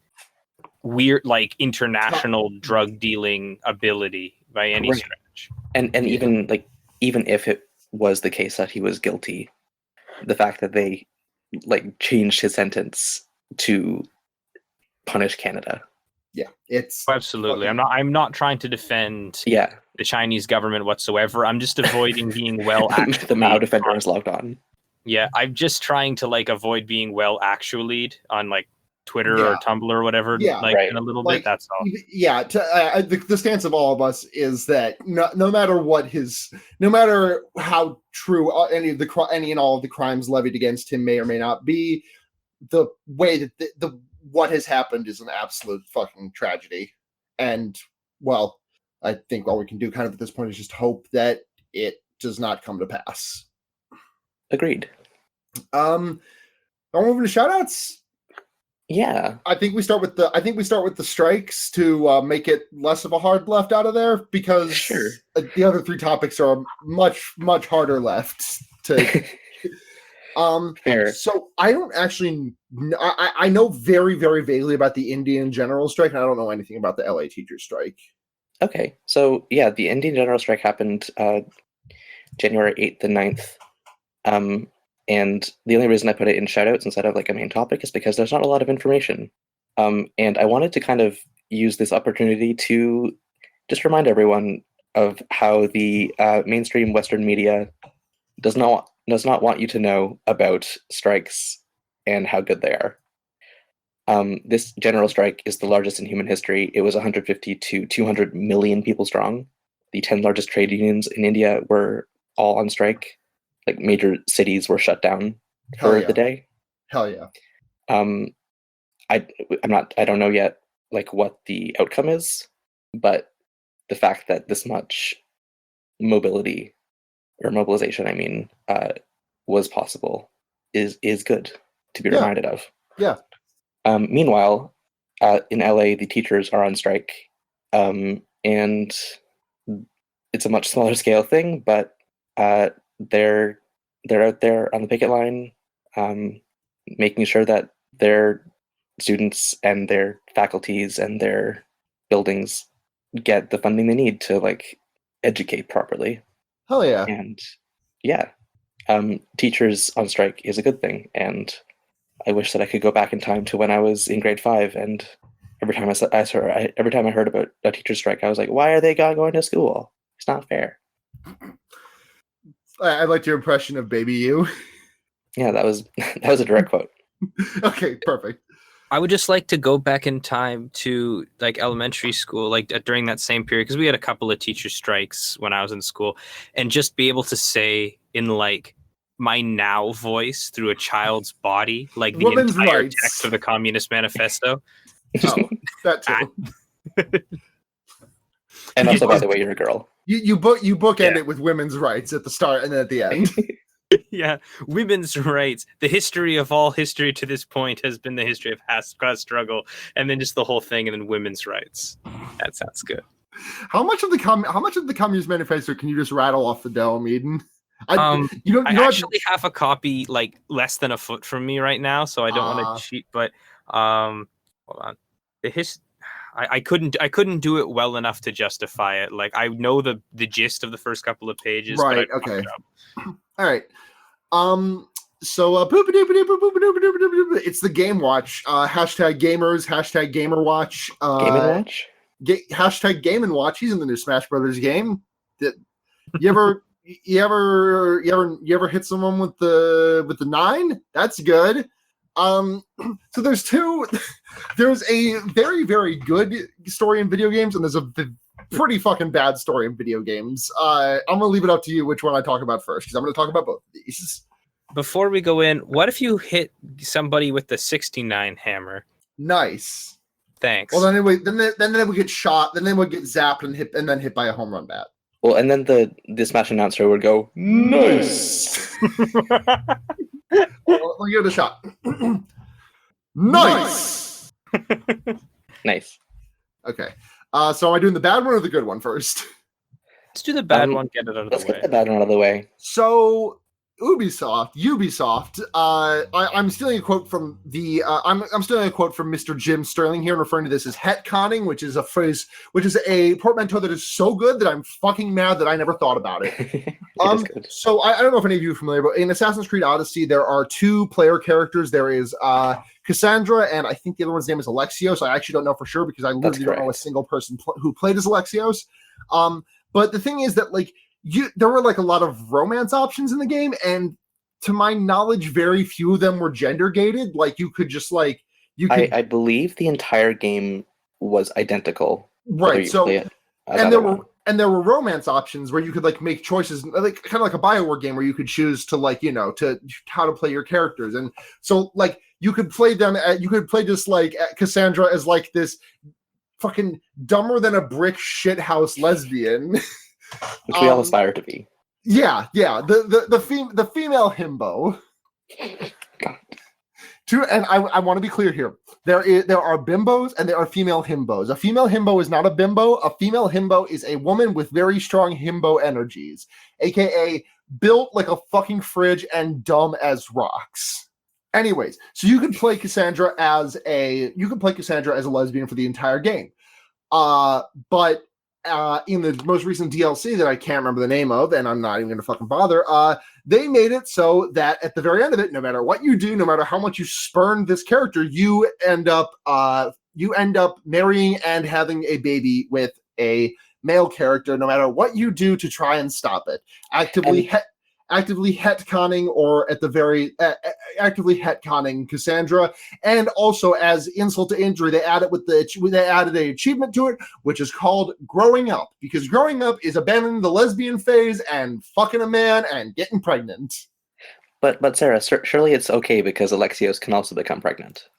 weird like international drug dealing ability by any stretch. And even if it was the case that he was guilty, the fact that they like changed his sentence to punish Canada. Yeah, it's absolutely. I'm not trying to defend the Chinese government whatsoever. I'm just avoiding being the Mao defender is logged on. Yeah, I'm just trying to like avoid being actually'd on like Twitter or Tumblr or whatever. In a little bit. That's all. Yeah, the stance of all of us is that no matter how true any and all of the crimes levied against him may or may not be, the way that the what has happened is an absolute fucking tragedy. And well, I think all we can do kind of at this point is just hope that it does not come to pass. Agreed. I'll move into shoutouts. Yeah, I think we start with the strikes to make it less of a hard left out of there, because the other three topics are much harder left to. Fair. So I don't actually. I know very vaguely about the Indian general strike, and I don't know anything about the LA teacher strike. Okay, so yeah, the Indian general strike happened January 8th and 9th. And the only reason I put it in shoutouts instead of like a main topic is because there's not a lot of information. And I wanted to kind of use this opportunity to just remind everyone of how the mainstream Western media does not want you to know about strikes and how good they are. This general strike is the largest in human history. It was 150 to 200 million people strong. The 10 largest trade unions in India were all on strike. Like major cities were shut down for the day. Hell yeah. I don't know yet like what the outcome is, but the fact that this much mobilization, was possible is good to be reminded of. Yeah. Meanwhile, in LA, the teachers are on strike, and it's a much smaller scale thing, but they're out there on the picket line, making sure that their students and their faculties and their buildings get the funding they need to like educate properly. Hell yeah. And yeah, teachers on strike is a good thing, and I wish that I could go back in time to when I was in grade 5, and every time I heard about a teacher strike, I was like, why are they going to school? It's not fair. I liked your impression of Baby You. Yeah, that was a direct quote. Okay, perfect. I would just like to go back in time to like elementary school, like during that same period, because we had a couple of teacher strikes when I was in school, and just be able to say in like my now voice through a child's body, like the Women's entire rights. text of the Communist Manifesto. Oh, that too. And also, by the way, you're a girl. You bookend it with women's rights at the start and then at the end. Yeah, women's rights. The history of all history to this point has been the history of class struggle, and then just the whole thing, and then women's rights. That sounds good. How much of the Communist Manifesto can you just rattle off the dome, Eden? I actually have a copy like less than a foot from me right now, so I don't want to cheat. But hold on, I couldn't do it well enough to justify it. Like I know the gist of the first couple of pages. Right. But Okay. All right. it's the Game Watch. Hashtag gamers, hashtag gamer watch. Game and Watch? Hashtag Game and Watch. He's in the new Smash Brothers game. You ever hit someone with the 9? That's good. So there's a very, very good story in video games, and there's a pretty fucking bad story in video games. I'm gonna leave it up to you which one I talk about first, because I'm gonna talk about both of these. Before we go in, what if you hit somebody with the 69 hammer? Nice. Thanks. Well, then they would get shot, then they would get zapped and then hit by a home run bat. Well, and then the Smash announcer would go, nice! We'll give it a shot. Nice! Nice. Okay. So am I doing the bad one or the good one first? Let's do the bad one, get it out of the way. Let's get the bad one out of the way. So Ubisoft. I'm stealing a quote from I'm stealing a quote from Mr. Jim Sterling here, and referring to this as hetconning, which is a phrase, which is a portmanteau that is so good that I'm fucking mad that I never thought about it. So I don't know if any of you are familiar, but in Assassin's Creed Odyssey, there are 2 player characters. There is Cassandra, and I think the other one's name is Alexios. I actually don't know for sure because I literally don't know a single person who played as Alexios. But the thing is that there were a lot of romance options in the game, and to my knowledge, very few of them were gender gated. You could just I believe the entire game was identical. Right. So and there were romance options where you could make choices, kind of like a BioWare game where you could choose to to how to play your characters, and so you could play them. You could play just Cassandra as this fucking dumber than a brick shithouse lesbian. Which we all aspire to be. Yeah. The female himbo. God. And I want to be clear here. There are bimbos and there are female himbos. A female himbo is not a bimbo. A female himbo is a woman with very strong himbo energies, aka built like a fucking fridge and dumb as rocks. Anyways, so you could play Cassandra as a lesbian for the entire game. But in the most recent DLC that I can't remember the name of, and I'm not even going to fucking bother, they made it so that at the very end of it, no matter what you do, no matter how much you spurn this character, you end up marrying and having a baby with a male character, no matter what you do to try and stop it. Actively hetconning, or at the very actively hetconning Cassandra, and also as insult to injury, they added an achievement to it, which is called growing up, because growing up is abandoning the lesbian phase and fucking a man and getting pregnant. But Sarah, surely it's okay because Alexios can also become pregnant.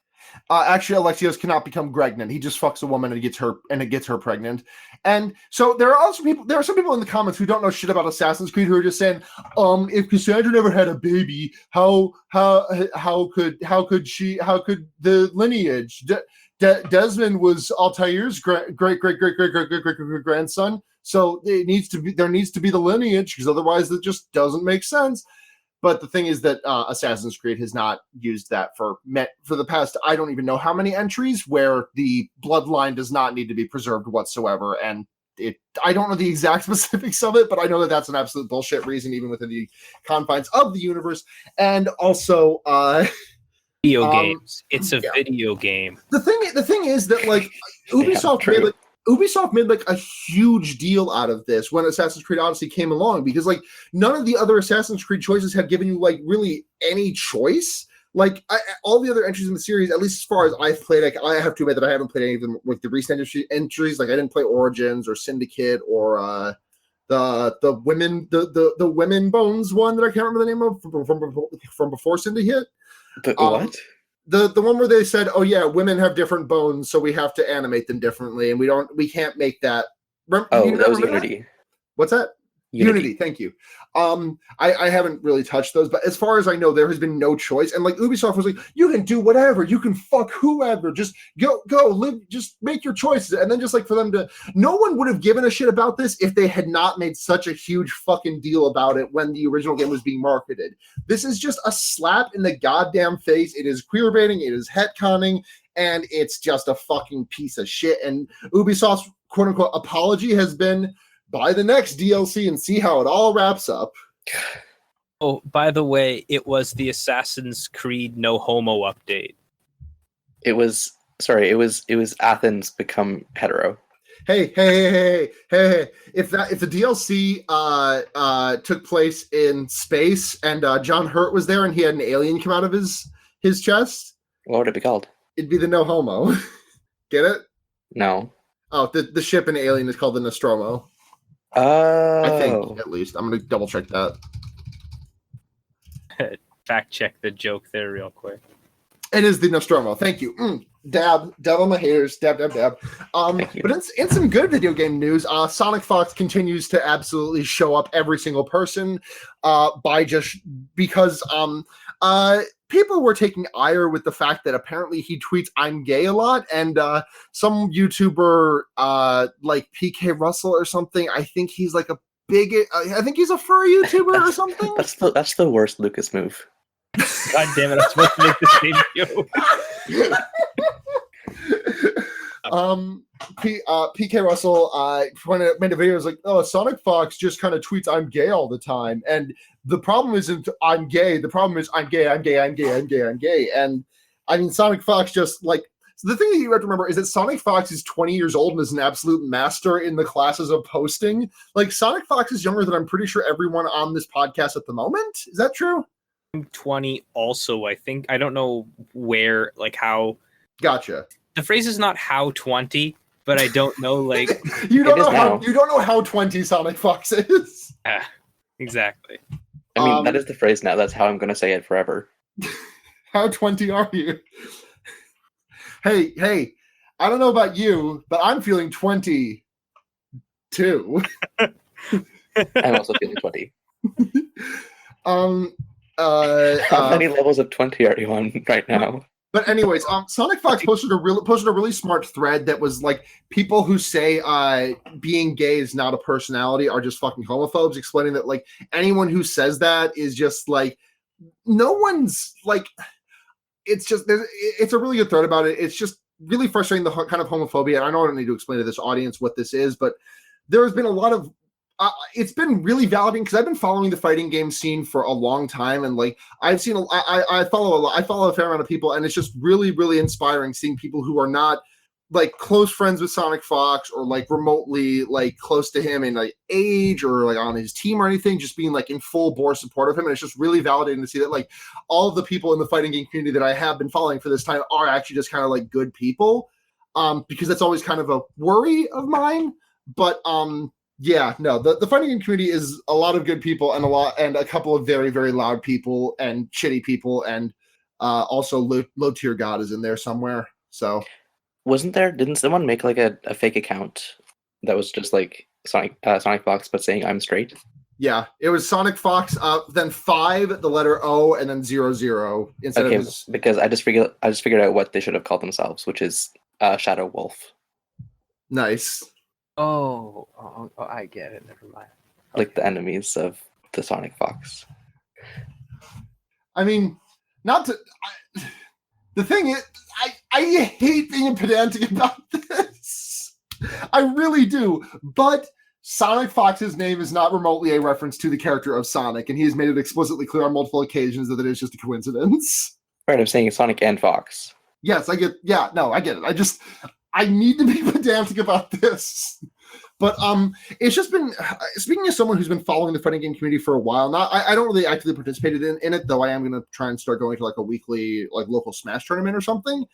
Actually, Alexios cannot become pregnant. He just fucks a woman and it gets her pregnant. And so there are some people in the comments who don't know shit about Assassin's Creed who are just saying, if Cassandra never had a baby, how could the lineage? Desmond was Altair's great grandson, so there needs to be the lineage, because otherwise it just doesn't make sense. But the thing is that Assassin's Creed has not used that for the past, I don't even know how many entries, where the bloodline does not need to be preserved whatsoever. And I don't know the exact specifics of it, but I know that that's an absolute bullshit reason, even within the confines of the universe. And also, video games. It's a video game. The thing is that Ubisoft made a huge deal out of this when Assassin's Creed Odyssey came along, because none of the other Assassin's Creed choices have given you really any choice. All the other entries in the series, at least as far as I've played, I have to admit that I haven't played any of them with the recent entries. I didn't play Origins or Syndicate or the women bones one that I can't remember the name of from before Syndicate. What? The one where they said, oh yeah, women have different bones, so we have to animate them differently, and we can't make that. That was Unity. That? What's that? Unity. Thank you. I haven't really touched those, but as far as I know, there has been no choice. And Ubisoft was you can do whatever, you can fuck whoever, just go live, just make your choices. And then for them to, no one would have given a shit about this if they had not made such a huge fucking deal about it when the original game was being marketed. This is just a slap in the goddamn face. It is queer baiting, it is hetconning, and it's just a fucking piece of shit. And Ubisoft's quote unquote apology has been, buy the next DLC and see how it all wraps up. Oh, by the way, it was the Assassin's Creed No Homo update. It was Athens become hetero. Hey! If the DLC took place in space and John Hurt was there and he had an alien come out of his chest, What would it be called? it'd be the No Homo. Get it? No. Oh, the ship in Alien is called the Nostromo. Oh. I think, at least. I'm gonna double check that. Fact check the joke there real quick. It is the Nostromo. Thank you. Dab on my haters. Dab. But in some good video game news, Sonic Fox continues to absolutely show up every single person because people were taking ire with the fact that apparently he tweets "I'm gay" a lot, and some YouTuber like PK Russell or something. I think he's like a bigot. I think he's a furry YouTuber or something. That's the worst Lucas move. God damn it! I'm supposed to make the same joke. PK Russell made a video was like, oh, Sonic Fox just kind of tweets "I'm gay" all the time, and the problem isn't I'm gay. The problem is I'm gay. And I mean, Sonic Fox just like. So the thing that you have to remember is that Sonic Fox is 20 years old and is an absolute master in the classes of posting. Like, Sonic Fox is younger than I'm pretty sure everyone on this podcast at the moment. Is that true? 20 also, I think. I don't know where, like, how. Gotcha. The phrase is not how 20, but I don't know, like. you don't know how 20 Sonic Fox is. Exactly. I mean, that is the phrase now. That's how I'm going to say it forever. How 20 are you? Hey, I don't know about you, but I'm feeling 22. I'm also feeling 20. How many levels of 20 are you on right now? But anyways, Sonic Fox posted a really smart thread that was like, people who say being gay is not a personality are just fucking homophobes, explaining that like anyone who says that is just like, no one's like, it's a really good thread about it. It's just really frustrating, the kind of homophobia. And I know I don't need to explain to this audience what this is, but there has been a lot of it's been really validating because I've been following the fighting game scene for a long time, and like I've seen I follow a fair amount of people, and it's just really, really inspiring seeing people who are not like close friends with Sonic Fox or like remotely like close to him in like age or like on his team or anything, just being like in full bore support of him. And it's just really validating to see that like all of the people in the fighting game community that I have been following for this time are actually just kind of like good people, because that's always kind of a worry of mine. But yeah, no, the fighting game community is a lot of good people and a couple of very, very loud people and shitty people, and also low tier god is in there somewhere. So didn't someone make like a fake account that was just like Sonic Fox but saying I'm straight? Yeah, it was Sonic Fox, then 5, the letter O, and then 00 instead of his... Because I just figured out what they should have called themselves, which is Shadow Wolf. Nice. Oh, I get it. Never mind. Like the enemies of the Sonic Fox. I mean, the thing is, I hate being pedantic about this. I really do. But Sonic Fox's name is not remotely a reference to the character of Sonic, and he has made it explicitly clear on multiple occasions that it is just a coincidence. Right, I'm saying Sonic and Fox. Yes, I get it. I need to be pedantic about this. But it's just been, speaking as someone who's been following the fighting game community for a while now, I don't really actively participate in it, though I am going to try and start going to like a weekly like local Smash tournament or something.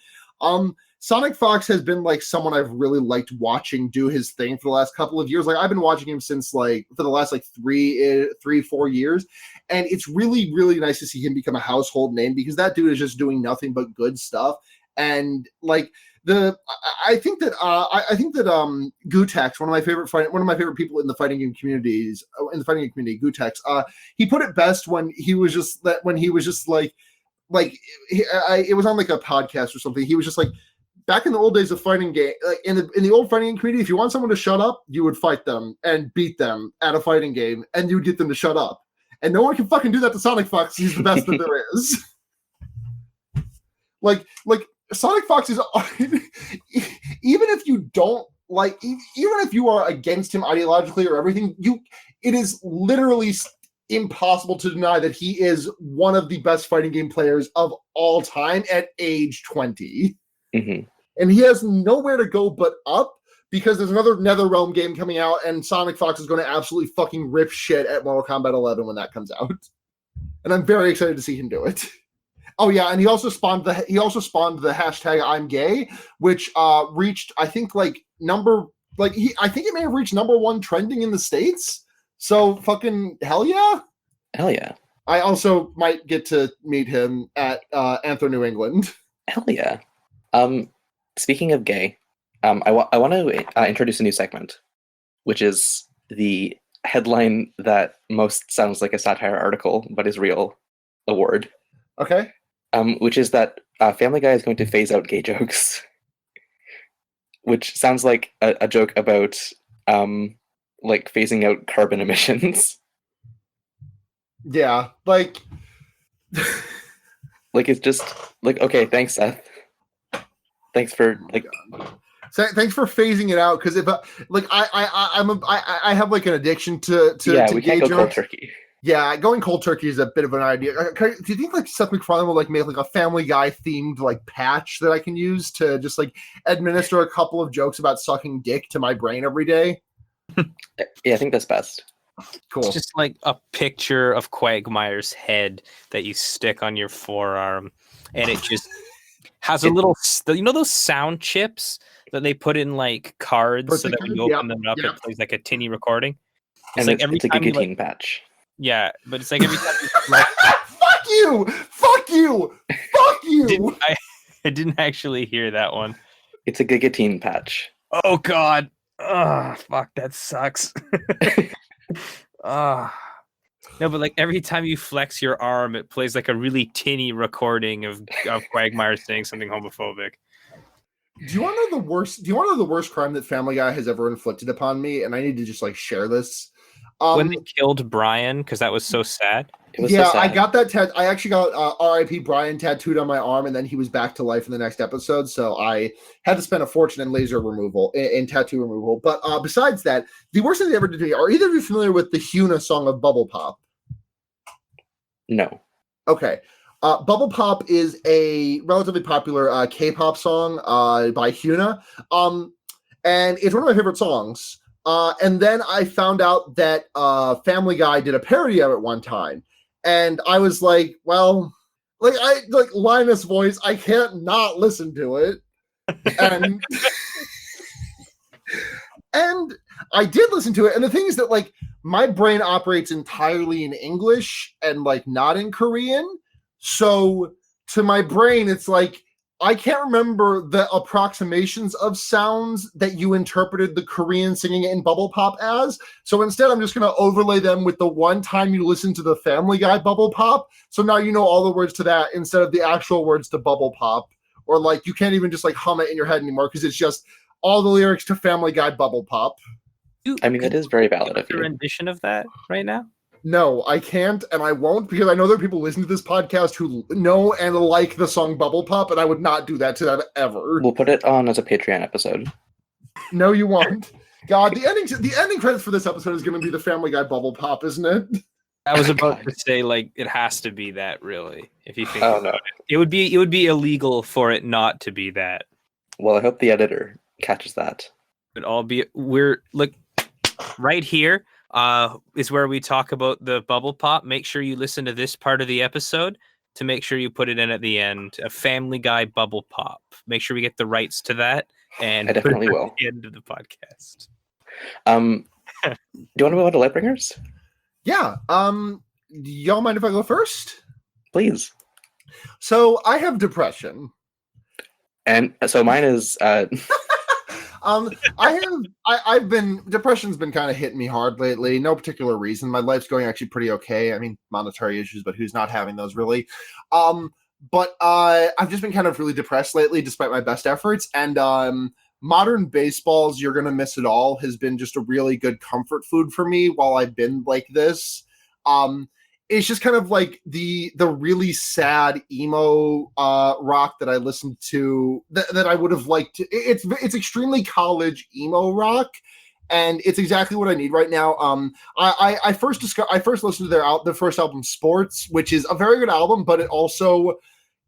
Sonic Fox has been like someone I've really liked watching do his thing for the last couple of years. Like I've been watching him since like for the last like 3-4 years. And it's really, really nice to see him become a household name because that dude is just doing nothing but good stuff. And like, I think that Gutex, one of my favorite people in the fighting game community, Gutex, he put it best when he was just like it was on like a podcast or something. He was just like, back in the old days of fighting game, like in the old fighting game community, if you want someone to shut up, you would fight them and beat them at a fighting game, and you would get them to shut up. And no one can fucking do that to Sonic Fox. He's the best that there is. Like Sonic Fox is, even if you don't like, even if you are against him ideologically or everything, it is literally impossible to deny that he is one of the best fighting game players of all time at age 20. Mm-hmm. And he has nowhere to go but up, because there's another NetherRealm game coming out, and Sonic Fox is going to absolutely fucking rip shit at Mortal Kombat 11 when that comes out. And I'm very excited to see him do it. Oh yeah, and he also spawned the hashtag I'm gay, which reached, I think, I think it may have reached #1 trending in the States. So fucking hell yeah. Hell yeah. I also might get to meet him at Anther New England. Hell yeah. Speaking of gay, I want to introduce a new segment, which is the headline that most sounds like a satire article but is real award. Okay. Which is that Family Guy is going to phase out gay jokes, which sounds like a joke about phasing out carbon emissions. Yeah, like it's just okay, thanks, Seth. Thanks for thanks for phasing it out, because if I have an addiction to we gay can't go jokes. cold turkey. Yeah, going cold turkey is a bit of an idea. Do you think Seth MacFarlane will make a Family Guy themed patch that I can use to just administer a couple of jokes about sucking dick to my brain every day? Yeah, I think that's best. Cool. It's just a picture of Quagmire's head that you stick on your forearm, and it just has a little, those sound chips that they put in cards so that when you open them up, it plays a tinny recording. It's and it's a guillotine patch. Yeah, but it's every time you fuck you! Fuck you! Fuck you! I didn't actually hear that one. It's a guillotine patch. Oh god. Oh, fuck, that sucks. No, but every time you flex your arm, it plays a really tinny recording of Quagmire saying something homophobic. Do you want to know the worst crime that Family Guy has ever inflicted upon me? And I need to just share this. When they killed Brian, because that was so sad. So sad. I got that. I actually got R.I.P. Brian tattooed on my arm, and then he was back to life in the next episode. So I had to spend a fortune in laser removal, in tattoo removal. But besides that, the worst thing they ever did to me. Are either of you familiar with the Hyuna song of Bubble Pop? No. Okay. Bubble Pop is a relatively popular K-pop song by Hyuna, and it's one of my favorite songs. And then I found out that Family Guy did a parody of it one time, and I was like, well, Linus voice, I can't not listen to it, and and I did listen to it. And the thing is that my brain operates entirely in English and not in Korean, so to my brain it's I can't remember the approximations of sounds that you interpreted the Korean singing in Bubble Pop as. So instead, I'm just going to overlay them with the one time you listen to the Family Guy Bubble Pop. So now you know all the words to that instead of the actual words to Bubble Pop. Or you can't even just hum it in your head anymore, because it's just all the lyrics to Family Guy Bubble Pop. I mean, it is very valid of you. A rendition of that right now? No, I can't, and I won't, because I know there are people listening to this podcast who know and like the song Bubble Pop, and I would not do that to them ever. We'll put it on as a Patreon episode. No, you won't. God, the ending credits for this episode is going to be the Family Guy Bubble Pop, isn't it? I was about to say it has to be that, really. If you think no. It would be illegal for it not to be that. Well, I hope the editor catches that. We're right here. Is where we talk about the Bubble Pop. Make sure you listen to this part of the episode to make sure you put it in at the end. A Family Guy Bubble Pop. Make sure we get the rights to that, and I definitely will. At the end of the podcast. Do you want to move on to Lightbringers? Yeah. Y'all mind if I go first? Please. So I have depression, and so mine is. Depression's been kind of hitting me hard lately. No particular reason. My life's going actually pretty okay. I mean, monetary issues, but who's not having those really? But I've just been kind of really depressed lately, despite my best efforts. And Modern Baseball's "You're Gonna Miss It All" has been just a really good comfort food for me while I've been like this. It's just kind of the really sad emo rock that I listened to that I would have liked. It's extremely college emo rock, and it's exactly what I need right now. I first listened to their first album, Sports, which is a very good album, but it also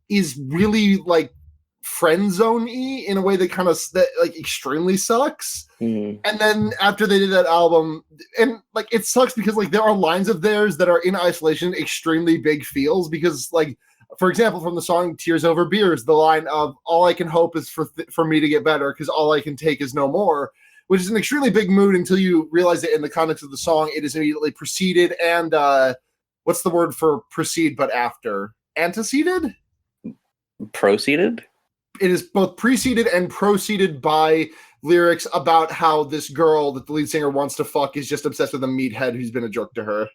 is really like friend zone-y in a way that kind of like extremely sucks. Mm. And then after they did that album, and like it sucks because like there are lines of theirs that are in isolation extremely big feels, because like, for example, from the song Tears Over Beers, the line of all I can hope is for me to get better because all I can take is no more, which is an extremely big mood until you realize that in the context of the song it is immediately preceded and what's the word for precede but after? Anteceded? Proceeded? It is both preceded and proceeded by lyrics about how this girl that the lead singer wants to fuck is just obsessed with a meathead who's been a jerk to her.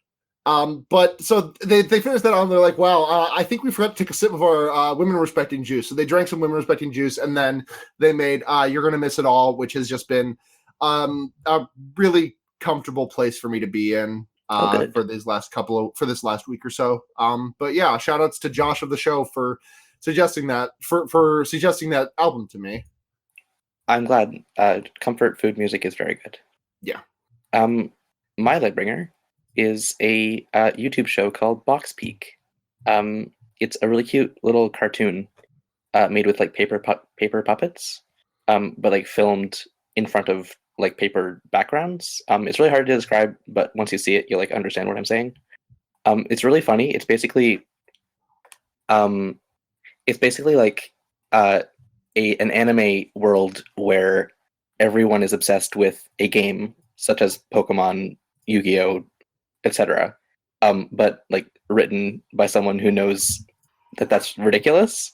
But so they finished that on. They're like, wow, I think we forgot to take a sip of our women respecting juice. So they drank some women respecting juice, and then they made You're Gonna Miss It All, which has just been a really comfortable place for me to be in for this last week or so. But yeah, shout outs to Josh of the show for suggesting that suggesting that album to me. I'm glad. Comfort food music is very good. Yeah. My Lightbringer is a YouTube show called Box Peak. It's a really cute little cartoon made with like paper puppets, but like filmed in front of like paper backgrounds. It's really hard to describe, but once you see it, you'll like understand what I'm saying. It's really funny. It's basically like an anime world where everyone is obsessed with a game such as Pokemon, Yu-Gi-Oh, etc. But like written by someone who knows that that's ridiculous.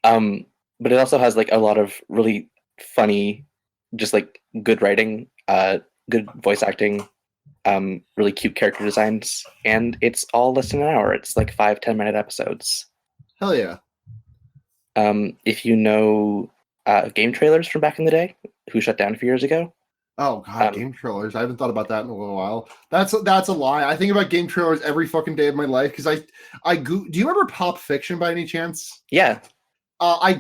But it also has like a lot of really funny, just like good writing, good voice acting, really cute character designs, and it's all less than an hour. It's like 5-10 minute episodes. Hell yeah. If you know game trailers from back in the day, who shut down a few years ago. Oh god, game trailers! I haven't thought about that in a little while. That's a lie. I think about game trailers every fucking day of my life because do you remember Pop Fiction by any chance? Yeah. I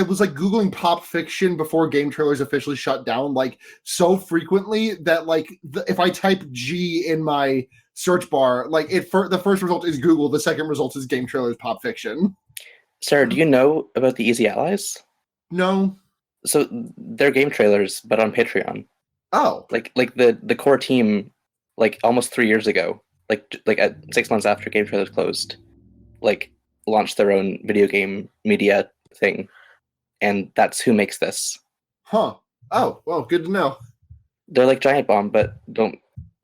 was like Googling Pop Fiction before game trailers officially shut down, like so frequently that like if I type G in my search bar, like the first result is Google, the second result is game trailers Pop Fiction. Sarah, do you know about the Easy Allies? No. So they're game trailers, but on Patreon. Oh. Like the core team, like almost 3 years ago, like at 6 months after game trailers closed, like launched their own video game media thing, and that's who makes this. Huh. Oh, well, good to know. They're like Giant Bomb, but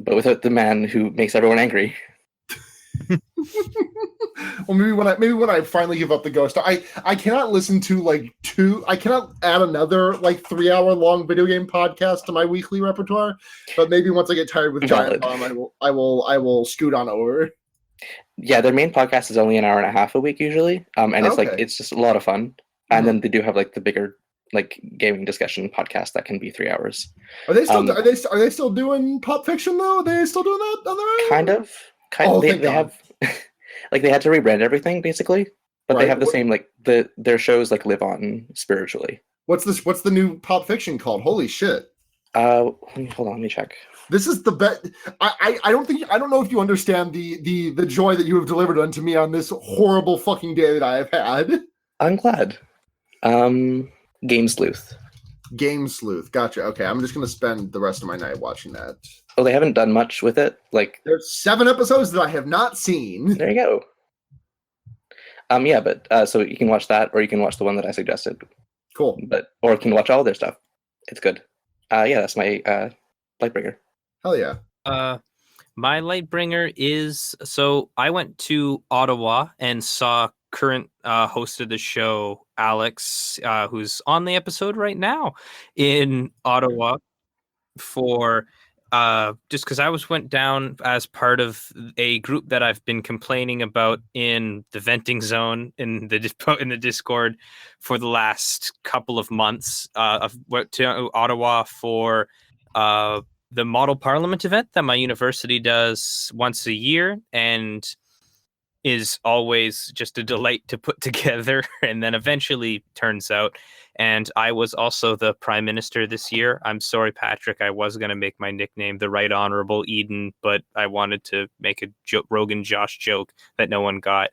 without the man who makes everyone angry. Well, maybe when I finally give up the ghost, I cannot listen to I cannot add another 3 hour long video game podcast to my weekly repertoire. But maybe once I get tired with Giant Bomb, I will scoot on over. Yeah, their main podcast is only an hour and a half a week usually, and it's it's just a lot of fun. And then they do have the bigger gaming discussion podcast that can be 3 hours. Are they still are they still doing Pop Fiction though? Are they still doing that on their own? Kind of. They have they had to rebrand everything basically, but they have the same their shows live on spiritually. What's the new Pop Fiction called? Holy shit. Hold on, let me check. This is the best. I don't know if you understand the joy that you have delivered unto me on this horrible fucking day that I have had. I'm glad. Game Sleuth. Game Sleuth. Gotcha. Okay, I'm just gonna spend the rest of my night watching that. Oh, they haven't done much with it. There's 7 episodes that I have not seen. There you go. Yeah, but so you can watch that, or you can watch the one that I suggested. Cool. Or you can watch all their stuff. It's good. Yeah, that's my Lightbringer. Hell yeah. My Lightbringer is, so I went to Ottawa and saw current host of the show, Alex, who's on the episode right now in Ottawa for just because I went down as part of a group that I've been complaining about in the venting zone in the Discord for the last couple of months. I've went to Ottawa for the Model Parliament event that my university does once a year, and is always just a delight to put together and then eventually turns out. And I was also the prime minister this year. I'm sorry, Patrick, I was going to make my nickname the Right Honorable Eden, but I wanted to make a Rogan Josh joke that no one got.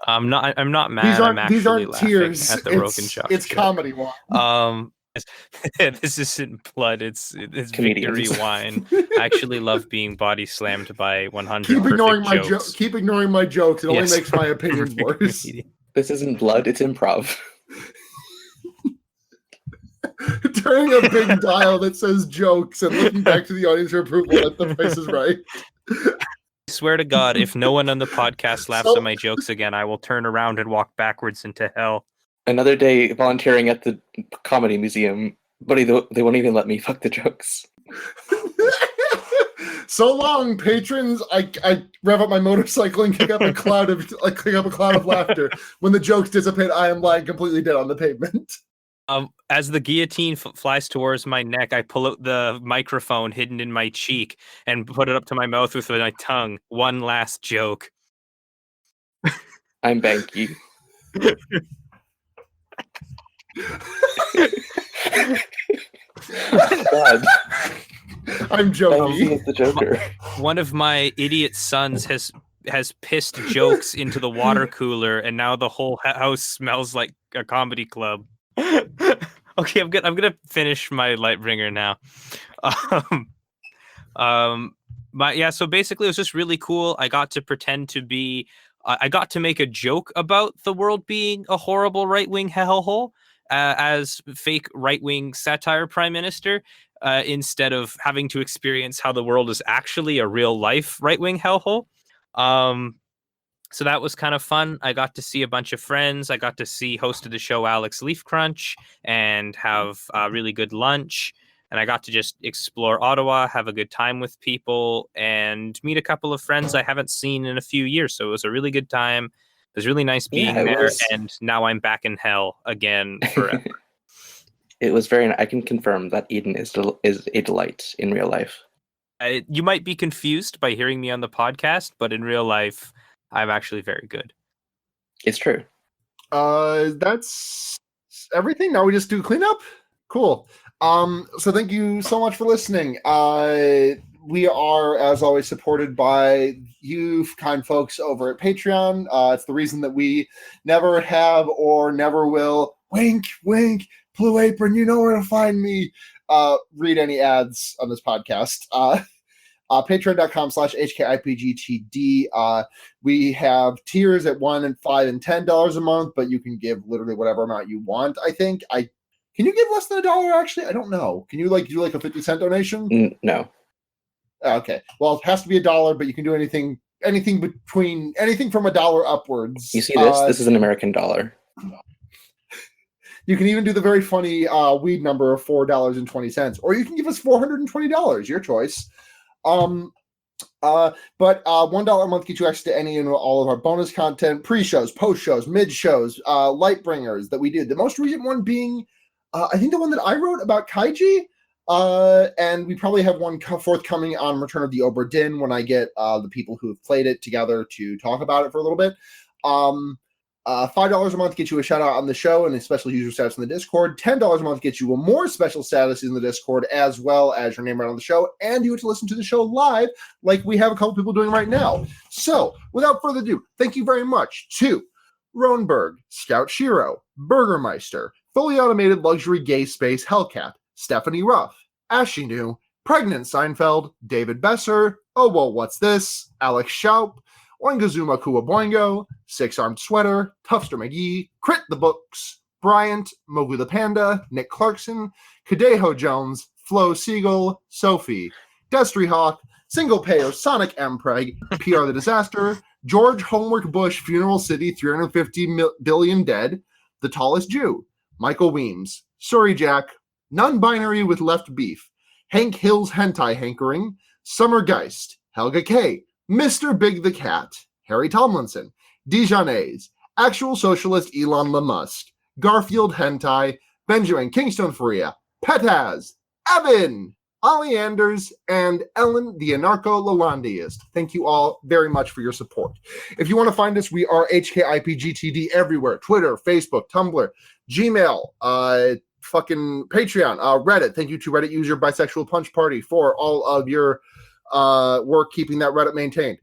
I'm not mad. I'm actually these aren't laughing tears. at the Rogan Josh It's joke. comedy wine. This isn't blood. It's Comedians. victory wine. I actually love being body slammed by 100 Keep ignoring perfect my jokes. Keep ignoring my jokes. It Yes. only makes my opinions worse. This isn't blood, it's improv. Turning a big dial that says jokes and looking back to the audience for approval that the Price is Right. I swear to God, if no one on the podcast laughs at my jokes again, I will turn around and walk backwards into hell. Another day volunteering at the comedy museum, but they won't even let me fuck the jokes. So long, patrons. I rev up my motorcycle and kick up a cloud of laughter. When the jokes dissipate, I am lying completely dead on the pavement. As the guillotine flies towards my neck, I pull out the microphone hidden in my cheek and put it up to my mouth with my tongue. One last joke. I'm Banky. God. I'm joking. As the Joker. One of my idiot sons has pissed jokes into the water cooler, and now the whole house smells like a comedy club. Okay, I'm gonna finish my Lightbringer now. So basically, it was just really cool. I got to pretend to be. I got to make a joke about the world being a horrible right-wing hellhole as fake right-wing satire prime minister, instead of having to experience how the world is actually a real-life right-wing hellhole. So that was kind of fun. I got to see a bunch of friends. I got to see host of the show Alex Leafcrunch and have a really good lunch. And I got to just explore Ottawa, have a good time with people, and meet a couple of friends I haven't seen in a few years. So it was a really good time. It was really nice being there. And now I'm back in hell again forever. It was I can confirm that Eden is a delight in real life. You might be confused by hearing me on the podcast, but in real life, I'm actually very good. It's true. That's everything. Now we just do cleanup. Cool. So thank you so much for listening. We are, as always, supported by you kind folks over at Patreon. It's the reason that we never have or never will, wink, wink, Blue Apron, you know where to find me, read any ads on this podcast. Patreon.com/HKIPGTD. We have tiers at $1 and $5 and $10 a month, but you can give literally whatever amount you want. I think can you give less than $1? Actually, I don't know. Can you do a 50-cent donation? No. Okay. Well, it has to be $1, but you can do anything from $1 upwards. You see this? This is an American dollar. You can even do the very funny weed number of $4.20, or you can give us $420. Your choice. But $1 a month gets you access to any and all of our bonus content, pre-shows, post-shows, mid-shows, Lightbringers that we do. The most recent one being, I think the one that I wrote about Kaiji, and we probably have one forthcoming on Return of the Obra Dinn when I get the people who have played it together to talk about it for a little bit. $5 a month gets you a shout out on the show and a special user status in the Discord. $10 a month gets you a more special status in the Discord, as well as your name right on the show, and you get to listen to the show live like we have a couple people doing right now. So, without further ado, thank you very much to Roenberg, Scout Shiro, Burgermeister, Fully Automated Luxury Gay Space Hellcat, Stephanie Ruff, Ashinu, Pregnant Seinfeld, David Besser, Oh Well What's This, Alex Schaup, Oingazuma Kuwaboingo, Six-Armed Sweater, Tufster McGee, Crit the Books, Bryant, Mogu the Panda, Nick Clarkson, Kadeho Jones, Flo Siegel, Sophie, Destry Hawk, Single Payer, Sonic M. Preg, PR the Disaster, George Homework Bush, Funeral City, 350 billion dead, The Tallest Jew, Michael Weems, Surrey Jack, Non-Binary with Left Beef, Hank Hill's Hentai Hankering, Summer Geist, Helga K., Mr. Big the Cat, Harry Tomlinson, Dijonais, Actual Socialist Elon Musk, Garfield Hentai, Benjamin Kingston Faria, Petaz, Evan, Oleanders, and Ellen, the anarcho-Lalandiist. Thank you all very much for your support. If you want to find us, we are HKIPGTD everywhere. Twitter, Facebook, Tumblr, Gmail, fucking Patreon, Reddit. Thank you to Reddit user Bisexual Punch Party for all of your work keeping that Reddit maintained.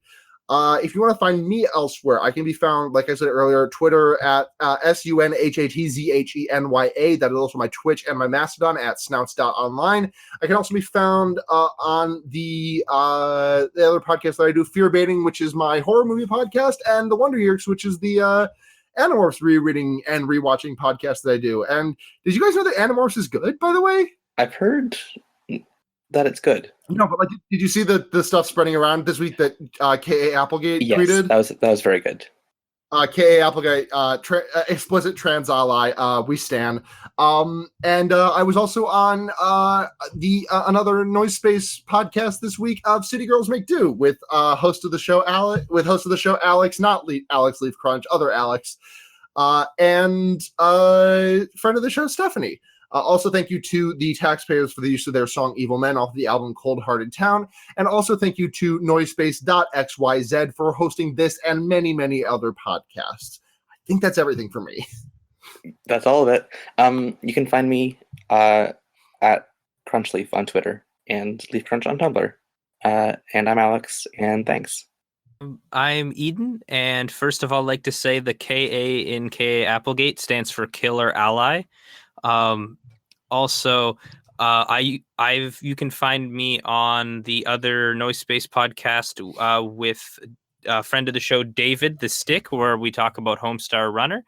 If you want to find me elsewhere, I can be found, like I said earlier, Twitter at SUNHATZHENYA. That is also my Twitch and my Mastodon at snouts.online. I can also be found on the other podcast that I do, Fear Baiting, which is my horror movie podcast, and The Wonder Years, which is the Animorphs rereading and rewatching podcast that I do. And did you guys know that Animorphs is good, by the way? I've heard that it's good. No, but like, did you see the stuff spreading around this week that K.A. Applegate tweeted? That was very good. K.A. Applegate, explicit trans ally, we stan. And I was also on the another Noise Space podcast this week of City Girls Make Do with host of the show Alex, not Alex Leaf Crunch, other Alex, and friend of the show Stephanie. Also, thank you to the Taxpayers for the use of their song Evil Men off the album Cold Hearted Town. And also thank you to Noisepace.xyz for hosting this and many, many other podcasts. I think that's everything for me. That's all of it. You can find me at Crunchleaf on Twitter and Leaf Crunch on Tumblr. And I'm Alex, and thanks. I'm Eden, and first of all, I'd like to say the KA in KA Applegate stands for Killer Ally. Also, you can find me on the other Noise Space podcast with a friend of the show, David the Stick, where we talk about Homestar Runner.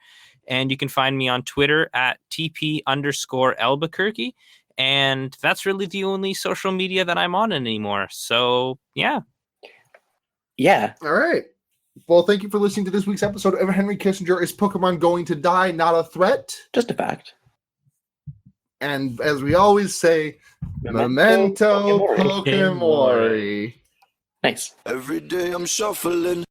And you can find me on Twitter at TP_Albuquerque. And that's really the only social media that I'm on anymore. So, yeah. Yeah. All right. Well, thank you for listening to this week's episode of Henry Kissinger Is Pokemon Going to Die, Not a Threat? Just a fact. And as we always say, Memento Pokemori. Nice. Every day I'm shuffling.